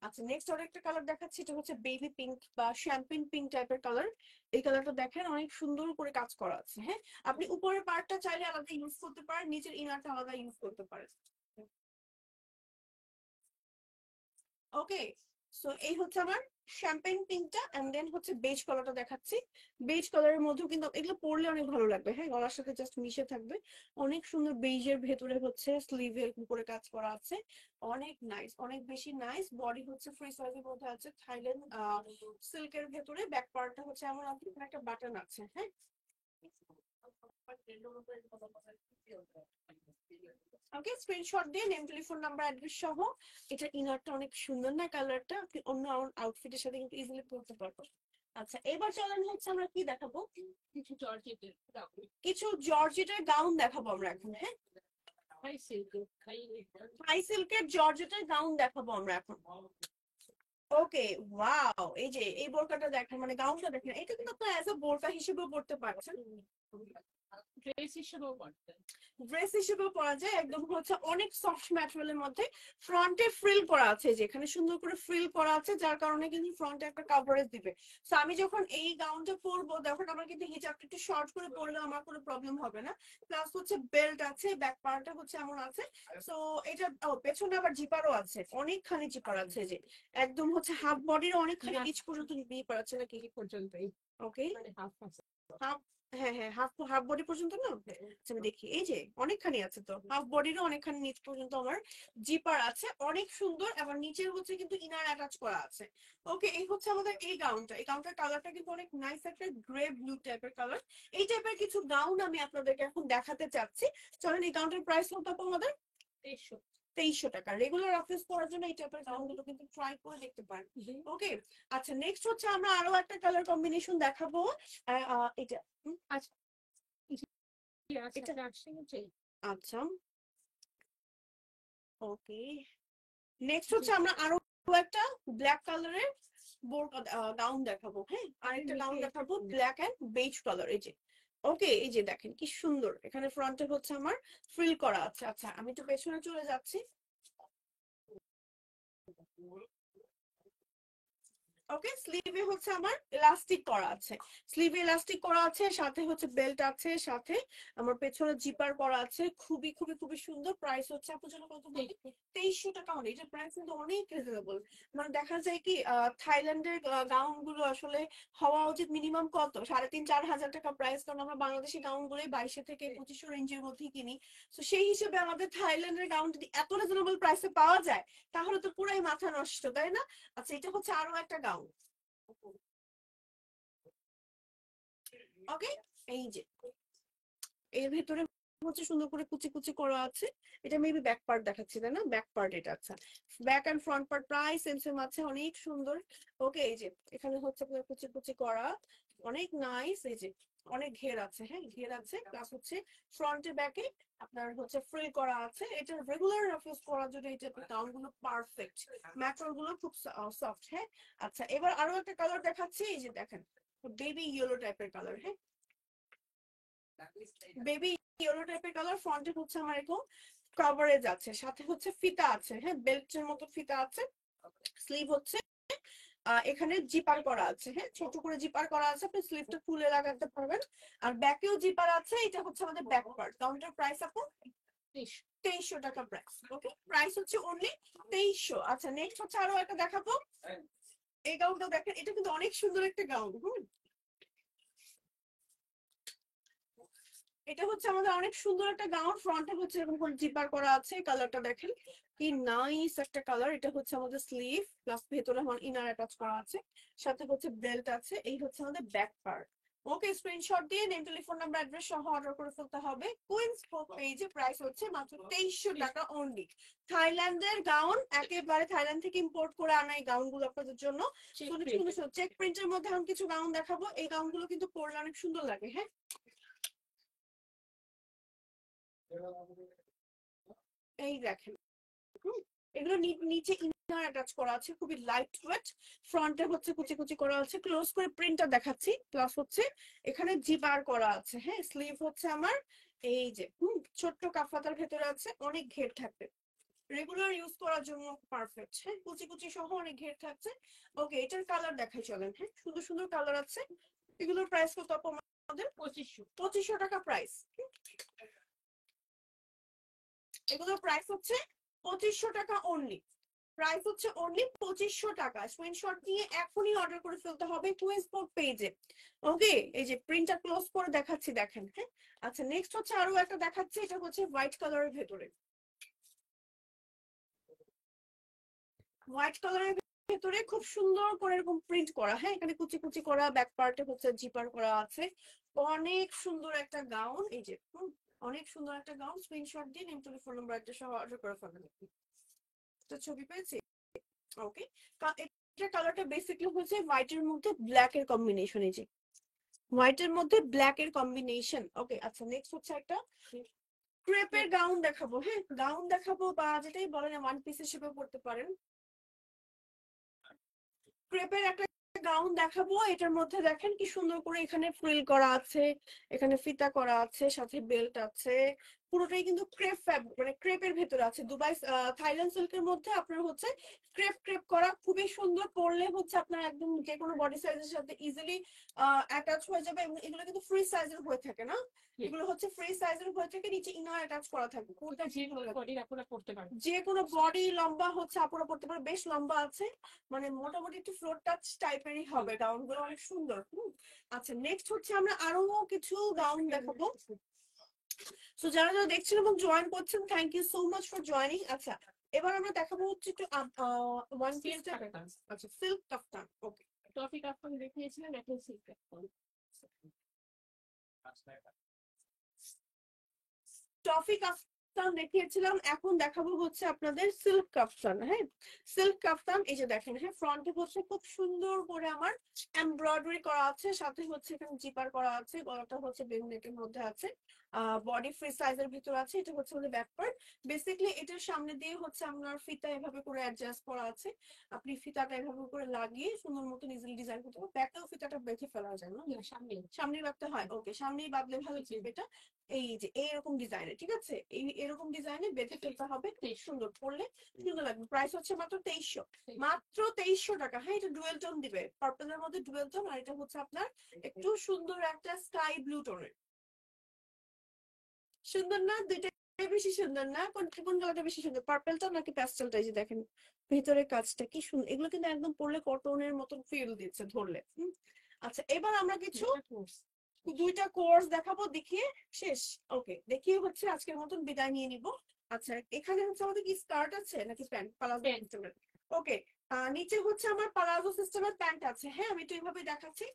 [SPEAKER 1] আচ্ছা নেক্সট আর একটা কালার দেখাচ্ছি, এটা হচ্ছে বেবি পিঙ্ক বা শ্যাম্পেন পিঙ্ক টাইপের কালার। এই কালারটা দেখেন অনেক সুন্দর করে কাজ করা আছে। হ্যাঁ আপনি উপরের পার্টটা চাইলে আলাদা ইউজ করতে পারেন, নিচের ইনারটা আলাদা ইউজ করতে পারেন। ওকে সো এই হচ্ছে আমার শ্যাম্পেন পিঙ্কটা, এন্ড দেন হচ্ছে বেজ কালারটা দেখাচ্ছি। বেজ কালারের মধ্যেও কিন্তু এগুলো পরলে অনেক ভালো লাগবে, হ্যাঁ গলার সাথে জাস্ট মিশে থাকবে। অনেক সুন্দর বেজের ভেতরে হচ্ছে স্লিভের উপরে কাজ করা আছে, অনেক নাইস, অনেক বেশি নাইস। বডি হচ্ছে ফ্রি সাইজের মধ্যে আছে, থাইল্যান্ড সিল্কের ভেতরে। ব্যাক পার্টটা হচ্ছে এমন আছে, এখানে একটা বাটন আছে। হ্যাঁ ওকে স্ক্রিনশট দিয়ে নেম টেলিফোন নাম্বার অ্যাড্রেস সহ। এটা ইনারটা অনেক সুন্দর না কালারটা, আপনি অন্য আউটফিটের সাথে কিন্তু ইজিলি পরতে পারবেন। আচ্ছা এবার চলেন হচ্ছে আমরা কি দেখাবো,
[SPEAKER 2] কিছু জর্জেটের
[SPEAKER 1] কিছু জর্জেটের গাউন দেখাবো আমরা এখন। হ্যাঁ
[SPEAKER 2] হাই সিল্ক হাই
[SPEAKER 1] হাই সিল্কের জর্জেটের গাউন দেখাবো আমরা এখন। ওকে ওয়াও এই যে এই বোরকাটা দেখেন, মানে গাউনটা দেখেন, এটা কিন্তু আপনারা অ্যাজ আ বোরকা হিসেবেও পড়তে পারছেন,
[SPEAKER 2] ড্রেস হিসেবেও করতে।
[SPEAKER 1] ড্রেস হিসেবেও পরা যায়। একদম হচ্ছে অনেক সফট ম্যাটেরিয়ালের মধ্যে, ফ্রন্টে ফ্রিল করা আছে, যেখানে সুন্দর করে ফ্রিল করা আছে, যার কারণে কিন্তু ফ্রন্টে একটা কভারেজ দিবে। সো আমি যখন এই গাউনটা পরবো তখন আমার কিন্তু হিজাবটা একটু শর্ট করে পরলে আমার কোনো প্রবলেম হবে না। প্লাস হচ্ছে বেল্ট আছে, ব্যাক পার্টটা হচ্ছে এমন আছে। সো এটা পেছনে আবার জিপারও আছে, অনেকখানি জিপার আছে, যে একদম হচ্ছে হাফ বডির অনেকখানি নিচ পর্যন্ত জিপার আছে নাকি
[SPEAKER 2] পর্যন্তই,
[SPEAKER 1] ওকে
[SPEAKER 2] মানে হাফ আছে।
[SPEAKER 1] হাফ, হ্যাঁ হ্যাঁ হাফ হাফ বডি পর্যন্ত না? আচ্ছা আমি দেখি, এই যে অনেকখানি আছে, তো হাফ বডিরও অনেকখানি নিচ পর্যন্ত আমার জিপার আছে, অনেক সুন্দর। আবার নিচের হচ্ছে কিন্তু ইনার অ্যাটাচ করা আছে। ওকে এই হচ্ছে আমাদের এই গাউনটা, এই গাউনটার কালারটা কিন্তু অনেক নাইস একটা গ্রে ব্লু টাইপের কালার। এই টাইপের কিছু গাউন আমি আপনাদেরকে এখন দেখাতে চাচ্ছি। চলেন এই গাউনটার প্রাইস কত আমাদের?
[SPEAKER 2] 2300।
[SPEAKER 1] 2300 টাকা। রেগুলার অফিস পরার জন্য এই টাইপের গাউন গুলো কিন্তু ট্রাই করে দেখতে পারেন। ওকে আচ্ছা নেক্সট হচ্ছে আমরা আরো একটা কালার কম্বিনেশন দেখাবো। এটা
[SPEAKER 2] আচ্ছা
[SPEAKER 1] এটা
[SPEAKER 2] এটা আসছে হচ্ছে
[SPEAKER 1] আচ্ছা ওকে নেক্সট হচ্ছে আমরা আরো একটা ব্ল্যাক কালারের গাউন দেখাবো। হ্যাঁ আরেকটা গাউন দেখাবো ব্ল্যাক এন্ড বেজ কালার। এই যে ওকে এই যে দেখেন কি সুন্দর, এখানে ফ্রন্টে হচ্ছে আমার ফ্রিল করা আছে। আচ্ছা আমি একটু পেছনে চলে যাচ্ছি। ওকে, স্লিভে হচ্ছে আমার ইলাস্টিক করা আছে, স্লিভে ইলাস্টিক করা আছে, সাথে হচ্ছে বেল্ট আছে, সাথে আমার পেছনে জিপার করা আছে। খুবই খুবই খুবই সুন্দর। প্রাইস হচ্ছে আপনার জন্য কত বলি, 2300 টাকা অনলি। এটা প্রাইস কিন্তু অনেক রিজনেবল। মানে দেখা যায় কি থাইল্যান্ডের গাউন গুলো আসলে হওয়া উচিত মিনিমাম কত 3500-4000 টাকা প্রাইস, কারণ আমরা বাংলাদেশি গাউন গুলোই 2200 থেকে 2500 রেঞ্জের মধ্যেই কিনি। তো সেই হিসেবে আমাদের থাইল্যান্ডের গাউন যদি এত রিজনেবল প্রাইসে পাওয়া যায় তাহলে তো পুরাই মাথা নষ্ট, তাই না? আচ্ছা, এটা হচ্ছে আরো একটা গাউন। ওকে, এই যে এর ভিতরে হচ্ছে সুন্দর করে কুচি কুচি করা আছে। এটা মেবি ব্যাক পার্ট দেখাচ্ছি, তাই না? ব্যাক পার্ট এটা। আচ্ছা, ব্যাক এন্ড ফ্রন্ট পার্ট প্রায় সেম সেম আছে, অনেক সুন্দর। ওকে, এই যে এখানে হচ্ছে আপনার কুচি কুচি করা, অনেক নাইস। এই যে অনেক ঘের আছে, হ্যাঁ ঘের আছে, প্লাস হচ্ছে ফ্রন্টে ব্যাকে আপনার হচ্ছে ফ্রিল করা আছে। এটা রেগুলার ইউজ করার জন্য এটা গাউন গুলো পারফেক্ট, ম্যাটেরিয়াল গুলো খুব সফট। হ্যাঁ, আচ্ছা এবার আরো একটা কালার দেখাচ্ছি। এই যে দেখেন, বেবি ইয়েলো টাইপের কালার। হ্যাঁ, বেবি ইয়েলো টাইপের কালার। ফ্রন্টে হচ্ছে আমার এরকম কভারেজ আছে, সাথে হচ্ছে ফিতা আছে, হ্যাঁ বেল্টের মতো ফিতা আছে। স্লিভ হচ্ছে এখানে জিপার করা আছে, হ্যাঁ ছোট করে জিপার করা আছে, আপনি স্লিভটা খুলে লাগাতে পারবেন। আর ব্যাকেও জিপার আছে। এটা হচ্ছে আমাদের ব্যাক পার্ট। কাউন্টার প্রাইস আপু 2300 টাকা প্রাইস। ওকে, প্রাইস হচ্ছে অনলি 2300। আচ্ছা, নেক্সট হচ্ছে আরো একটা দেখাবো। এই গাউনটা দেখেন, এটা কিন্তু অনেক সুন্দর একটা গাউন। এটা হচ্ছে আমাদের অনেক সুন্দর একটা গাউন। ফ্রন্টে হচ্ছে এরকম করে জিপার করা আছে। কালারটা দেখেন কি নাইস একটা কালার। এটা হচ্ছে আমাদের স্লিভ, প্লাস ভেতরে আমার ইনার অ্যাটাচ করা আছে, সাথে হচ্ছে বেল্ট আছে। এই হচ্ছে আমাদের ব্যাক পার্ট। ওকে, স্ক্রিনশট দিয়ে নেম, টেলিফোন নাম্বার, অ্যাড্রেস সহ অর্ডার করে ফেলতে হবে। কুইন্স পেজে প্রাইস হচ্ছে মাত্র 2300 টাকা অনলি। থাইল্যান্ডের গাউন, একেবারে থাইল্যান্ড থেকে ইম্পোর্ট করে আনা এই গাউন গুলো আপনাদের জন্য চেক প্রিন্টের মধ্যে আমি কিছু গাউন দেখাবো। এই গাউন গুলো কিন্তু পরলে অনেক সুন্দর লাগে। হ্যাঁ, এই দেখেন, এগুলো নিচে ইনার অ্যাটাচ করা আছে, খুবই লাইট ওয়েট। ফ্রন্টে হচ্ছে কুচি কুচি করা আছে। ক্লোজ করে প্রিন্টটা দেখাচ্ছি, প্লাস হচ্ছে এখানে জিপার করা আছে। হ্যাঁ, স্লিভ হচ্ছে আমার এই যে ছোট্ট কাফাতার ভেতরে আছে, অনেক ঘের থাকবে, রেগুলার ইউজ করার জন্য পারফেক্ট। হ্যাঁ, কুচি কুচি সহ অনেক ঘের থাকছে। ওকে, এটার কালার দেখাই চলেন। হ্যাঁ, সুন্দর সুন্দর কালার আছে। এগুলোর প্রাইস কত আপু আমাদের? 2500 টাকা প্রাইস। এগুলোর প্রাইস হচ্ছে 2500 টাকা অনলি। প্রাইস হচ্ছে অনলি 2500 টাকা। স্ক্রিনশট নিয়ে এখনই অর্ডার করে ফেলতে হবে কুইন্সপোর্ট পেজে। ওকে, এই যে প্রিন্টটা ক্লোজ করে দেখাচ্ছি, দেখেন। হ্যাঁ, আচ্ছা নেক্সট হচ্ছে আরো একটা দেখাচ্ছি। এটা হচ্ছে হোয়াইট কালারের ভেতরে, হোয়াইট কালারের ভেতরে খুব সুন্দর করে এরকম প্রিন্ট করা। হ্যাঁ, এখানে কুচি কুচি করা, ব্যাক পার্টে হচ্ছে জিপার করা আছে। অনেক সুন্দর একটা গাউন। এই যে অনেক সুন্দর একটা গাউন। স্ক্রিনশট দিয়ে নেম, টেলিফোন নাম্বার, অ্যাড্রেস সহ অর্ডার করে ফেলবেন। তো ছবি পেয়েছি। ওকে, এটা কালারটা বেসিক্যালি হচ্ছে হোয়াইটের মধ্যে ব্ল্যাক এর কম্বিনেশন। এই যে হোয়াইটের মধ্যে ব্ল্যাক এর কম্বিনেশন। ওকে, আচ্ছা নেক্সট হচ্ছে একটা ক্রেপের গাউন দেখাবো। হ্যাঁ, গাউন দেখাবো বা যেটাই বলেন ওয়ান পিস হিসেবে পড়তে পারেন। ক্রেপের একটা গাউন দেখাবো। এটার মধ্যে দেখেন কি সুন্দর করে এখানে ফ্রিল করা আছে, এখানে ফিতা করা আছে, সাথে বেল্ট আছে। পুরোটাই কিন্তু ক্রেপ মানে ক্রেপের ভেতরে আছে। দুবাই থাইল্যান্ড সিল্কের মধ্যে আপনার হচ্ছে ক্রেপ ক্রেপ করা, খুবই সুন্দর। পরলে হচ্ছে আপনার একদম যে কোনো বডি সাইজের সাথে ইজিলি অ্যাটাচ হয়ে যাবে। এবং এগুলো কিন্তু ফ্রি সাইজের হয়ে থাকে না, এগুলো হচ্ছে ফ্রি সাইজের হয়ে থাকে, নিচে ইনার অ্যাটাচ করা থাকবে। কোনটা যে কোনো বডি আপুরা পড়তে পারে, যে কোনো বডি লম্বা হচ্ছে আপুরা পড়তে পারে, বেশ লম্বা আছে। মানে মোটামুটি একটু ফ্লোর টাচ টাইপেরই হবে গাউন গুলো, অনেক সুন্দর। আচ্ছা নেক্সট হচ্ছে আমরা আরো কিছু গাউন দেখাবো। সো যারা যারা দেখছেন এবং জয়েন করছেন, thank you so much for joining. আচ্ছা, এবার আমরা দেখাবো হচ্ছে একটু ওয়ান পিস। আচ্ছা, silk kaftan. Okay, toffee kaftan দেখিয়েছিলেন, এখন সিল্ক কাফতান। টফি কাফতান দেখিয়েছিলাম, এখন দেখাবো হচ্ছে আপনাদের সিল্ক কাফতান। হ্যাঁ, সিল্ক কাফতান। এই যে দেখেন, হ্যাঁ ফ্রন্টে হচ্ছে খুব সুন্দর করে আমার এমব্রয়ডারি করা আছে, সাথে হচ্ছে এখানে জিপার করা আছে, গলাটা হচ্ছে বেবি নেকের মধ্যে আছে, বডি ফ্রি সাইজের ভিতর আছে। এটা হচ্ছে আমাদের ব্যাক পার্ট। বেসিক্যালি এটার সামনে দিয়ে হচ্ছে আপনার ফিতা এভাবে করে অ্যাডজাস্ট করা আছে। আপনি ফিতাটা এভাবে করে লাগিয়ে সুন্দর মতো ইজিলি ডিজাইন করতে পারবেন। ব্যাকটাও ফিতাটা বেঁধে ফেলা যায় না, সামনেই বাঁধতে হয়। ওকে, সামনেই বাঁধলে ভালো ছিল এটা। এই যে এইরকম ডিজাইনে, ঠিক আছে, এরকম ডিজাইনে বেঁধে ফেলতে হবে, সুন্দর পরলে সুন্দর লাগবে। প্রাইস হচ্ছে মাত্র 2300, মাত্র 2300 টাকা। হ্যাঁ, এটা ডুয়েল টোন দিবে, পার্পলের মধ্যে ডুয়েল টোন, আর এটা হচ্ছে আপনার একটু সুন্দর একটা স্কাই ব্লু টোনের। সুন্দর না? দুইটাই বেশি সুন্দর না? কোন কোন কালারটা বেশি সুন্দর, পার্পলটা নাকি প্যাস্টেলটা? এই যে দেখেন ভিতরের কাজটা কি সুন্দর, এগুলো কিন্তু একদম পরলে কটনের মতন ফিল দিচ্ছে ধরলে। আচ্ছা, এবার আমরা কিছু দুইটা কোর্স দেখাবো, দেখিয়ে শেষ। ওকে, দেখিয়ে হচ্ছে আজকের মতন বিদায় নিয়ে নিব। আচ্ছা, এখানে হচ্ছে আমাদের কি স্কার্ট আছে নাকি প্যান্ট? পালাজো সিস্টেমের। ওকে, নিচে হচ্ছে আমার পালাজো সিস্টেমের প্যান্ট আছে। হ্যাঁ, আমি তো এইভাবে দেখাচ্ছি।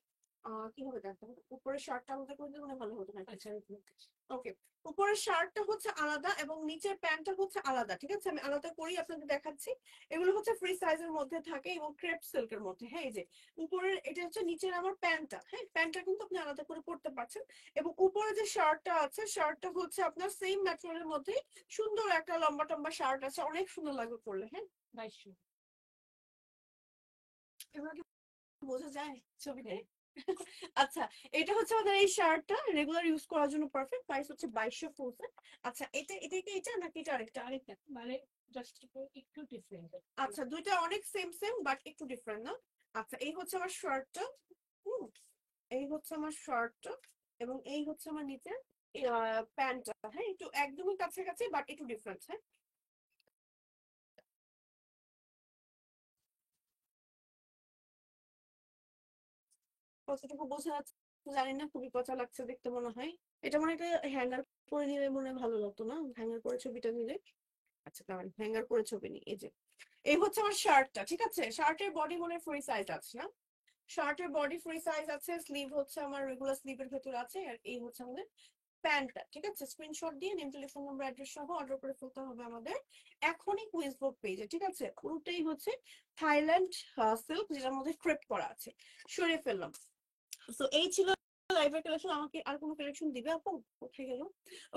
[SPEAKER 1] কিভাবে দেখাবো? উপরের শার্টটা আমাদের করলে মনে হয় ভালো হতো না। আচ্ছা, ওকে, উপরের শার্টটা হচ্ছে আলাদা এবং নিচের প্যান্টটা হচ্ছে আলাদা, ঠিক আছে? আমি আলাদা করেই আপনাদের দেখাচ্ছি। এগুলো হচ্ছে ফ্রি সাইজের মধ্যে থাকে এবং ক্রেপ সিল্কের মধ্যে। হ্যাঁ, এই যে উপরের এটা হচ্ছে নিচের আমার প্যান্টটা। হ্যাঁ, প্যান্টটা কিন্তু আপনি আলাদা করে পরতে পারছেন। এবং উপরে যে শার্টটা আছে, শার্টটা হচ্ছে আপনার সেম ম্যাটেরিয়ালের মধ্যে সুন্দর একটা লম্বা টম্বা শার্ট আছে, অনেক সুন্দর লাগবে পরলে। হ্যাঁ, 2200। এবার কি বোঝা যায় ছবিতে? আচ্ছা, এটা হচ্ছে আমাদের এই শার্টটা রেগুলার ইউজ করার জন্য পারফেক্ট। প্রাইস হচ্ছে 2200 ফুলসে। আচ্ছা, এটা কি এটা নাকি এটা আরেকটা? আরেকটা মানে জাস্ট একটু ডিফারেন্ট। আচ্ছা, দুইটা অনেক সেম সেম বাট একটু ডিফারেন্ট না? আচ্ছা, এই হচ্ছে আমার শার্টটা। এই হচ্ছে আমার শার্টটা এবং এই হচ্ছে আমার নিচে প্যান্টটা। হ্যাঁ, একটু একদমই কাছাকাছি বাট একটু ডিফারেন্স। হ্যাঁ, কতটুকু বোঝা যাচ্ছে জানি না, খুবই পচা লাগছে দেখতে মনে হয়। এটা মনে একটা হ্যাঙ্গার করে নিলে মনে হয় ভালো লাগতো না, হ্যাঙ্গার করে ছবিটা নিলে। আচ্ছা, তাহলে হ্যাঙ্গার করে ছবি নিই। এই যে এই হচ্ছে আমার শার্টটা, ঠিক আছে? শার্টের বডি মনে ফ্রি সাইজ আছে না? শার্টের বডি ফ্রি সাইজ আছে, স্লিভ হচ্ছে আমার রেগুলার স্লিভের ভেতর আছে, আর এই হচ্ছে আমাদের প্যান্টটা, ঠিক আছে? স্ক্রিনশট দিয়ে নেম, টেলিফোন নাম্বার, অ্যাড্রেস সহ অর্ডার করে ফেলতে হবে আমাদের এখনই কুইজবুক পেজে, ঠিক আছে? পুরোটাই হচ্ছে থাইল্যান্ড সিল্ক, যেটার মধ্যে ক্রেপ করা আছে। সরিয়ে ফেললাম। তো এই ছিল লাইভের কালেকশন। আমাকে আর কোনো কালেকশন দিবে আপু? কোথায় গেল?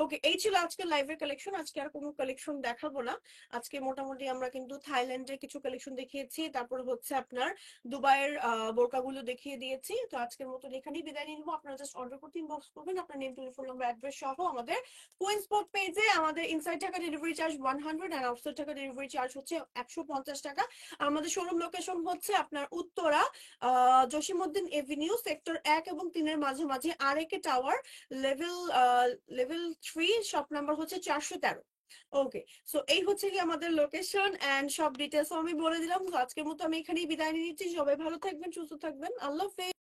[SPEAKER 1] ওকে, এই ছিল আজকে লাইভের কালেকশন। আজকে আর কোনো কালেকশন দেখাবো না। আজকে মোটামুটি আমরা কিন্তু থাইল্যান্ডের কিছু কালেকশন দেখিয়েছি, তারপর হচ্ছে আপনার দুবাইয়ের বোরকাগুলো দেখিয়ে দিয়েছি। তো আজকের মতো এখানেই বিদায় নিয়ে নিবো। আপনারা জাস্ট অর্ডার করতে ইনবক্স করবেন আপনার নেম, টেলিফোন নাম্বার, অ্যাড্রেস সহ আমাদের কুইন্স স্পট পেজে। আমাদের ইনসাইড টাকা ডেলিভারি চার্জ 100 আর আউটসাইড টাকা ডেলিভারি চার্জ হচ্ছে 150 টাকা। আমাদের শোরুম লোকেশন হচ্ছে আপনার উত্তরা জসিমউদ্দিন এভিনিউ, সেক্টর 1 এবং 3 এর মাঝামাঝি, RAK tower, level level 3, shop number হচ্ছে 413। ওকে, সো এই হচ্ছে কি আমাদের লোকেশন এন্ড সব ডিটেলস আমি বলে দিলাম। তো আজকের মতো আমি এখানেই বিদায় নিয়ে নিচ্ছি। সবাই ভালো থাকবেন, সুস্থ থাকবেন, আল্লাহ হাফেজ।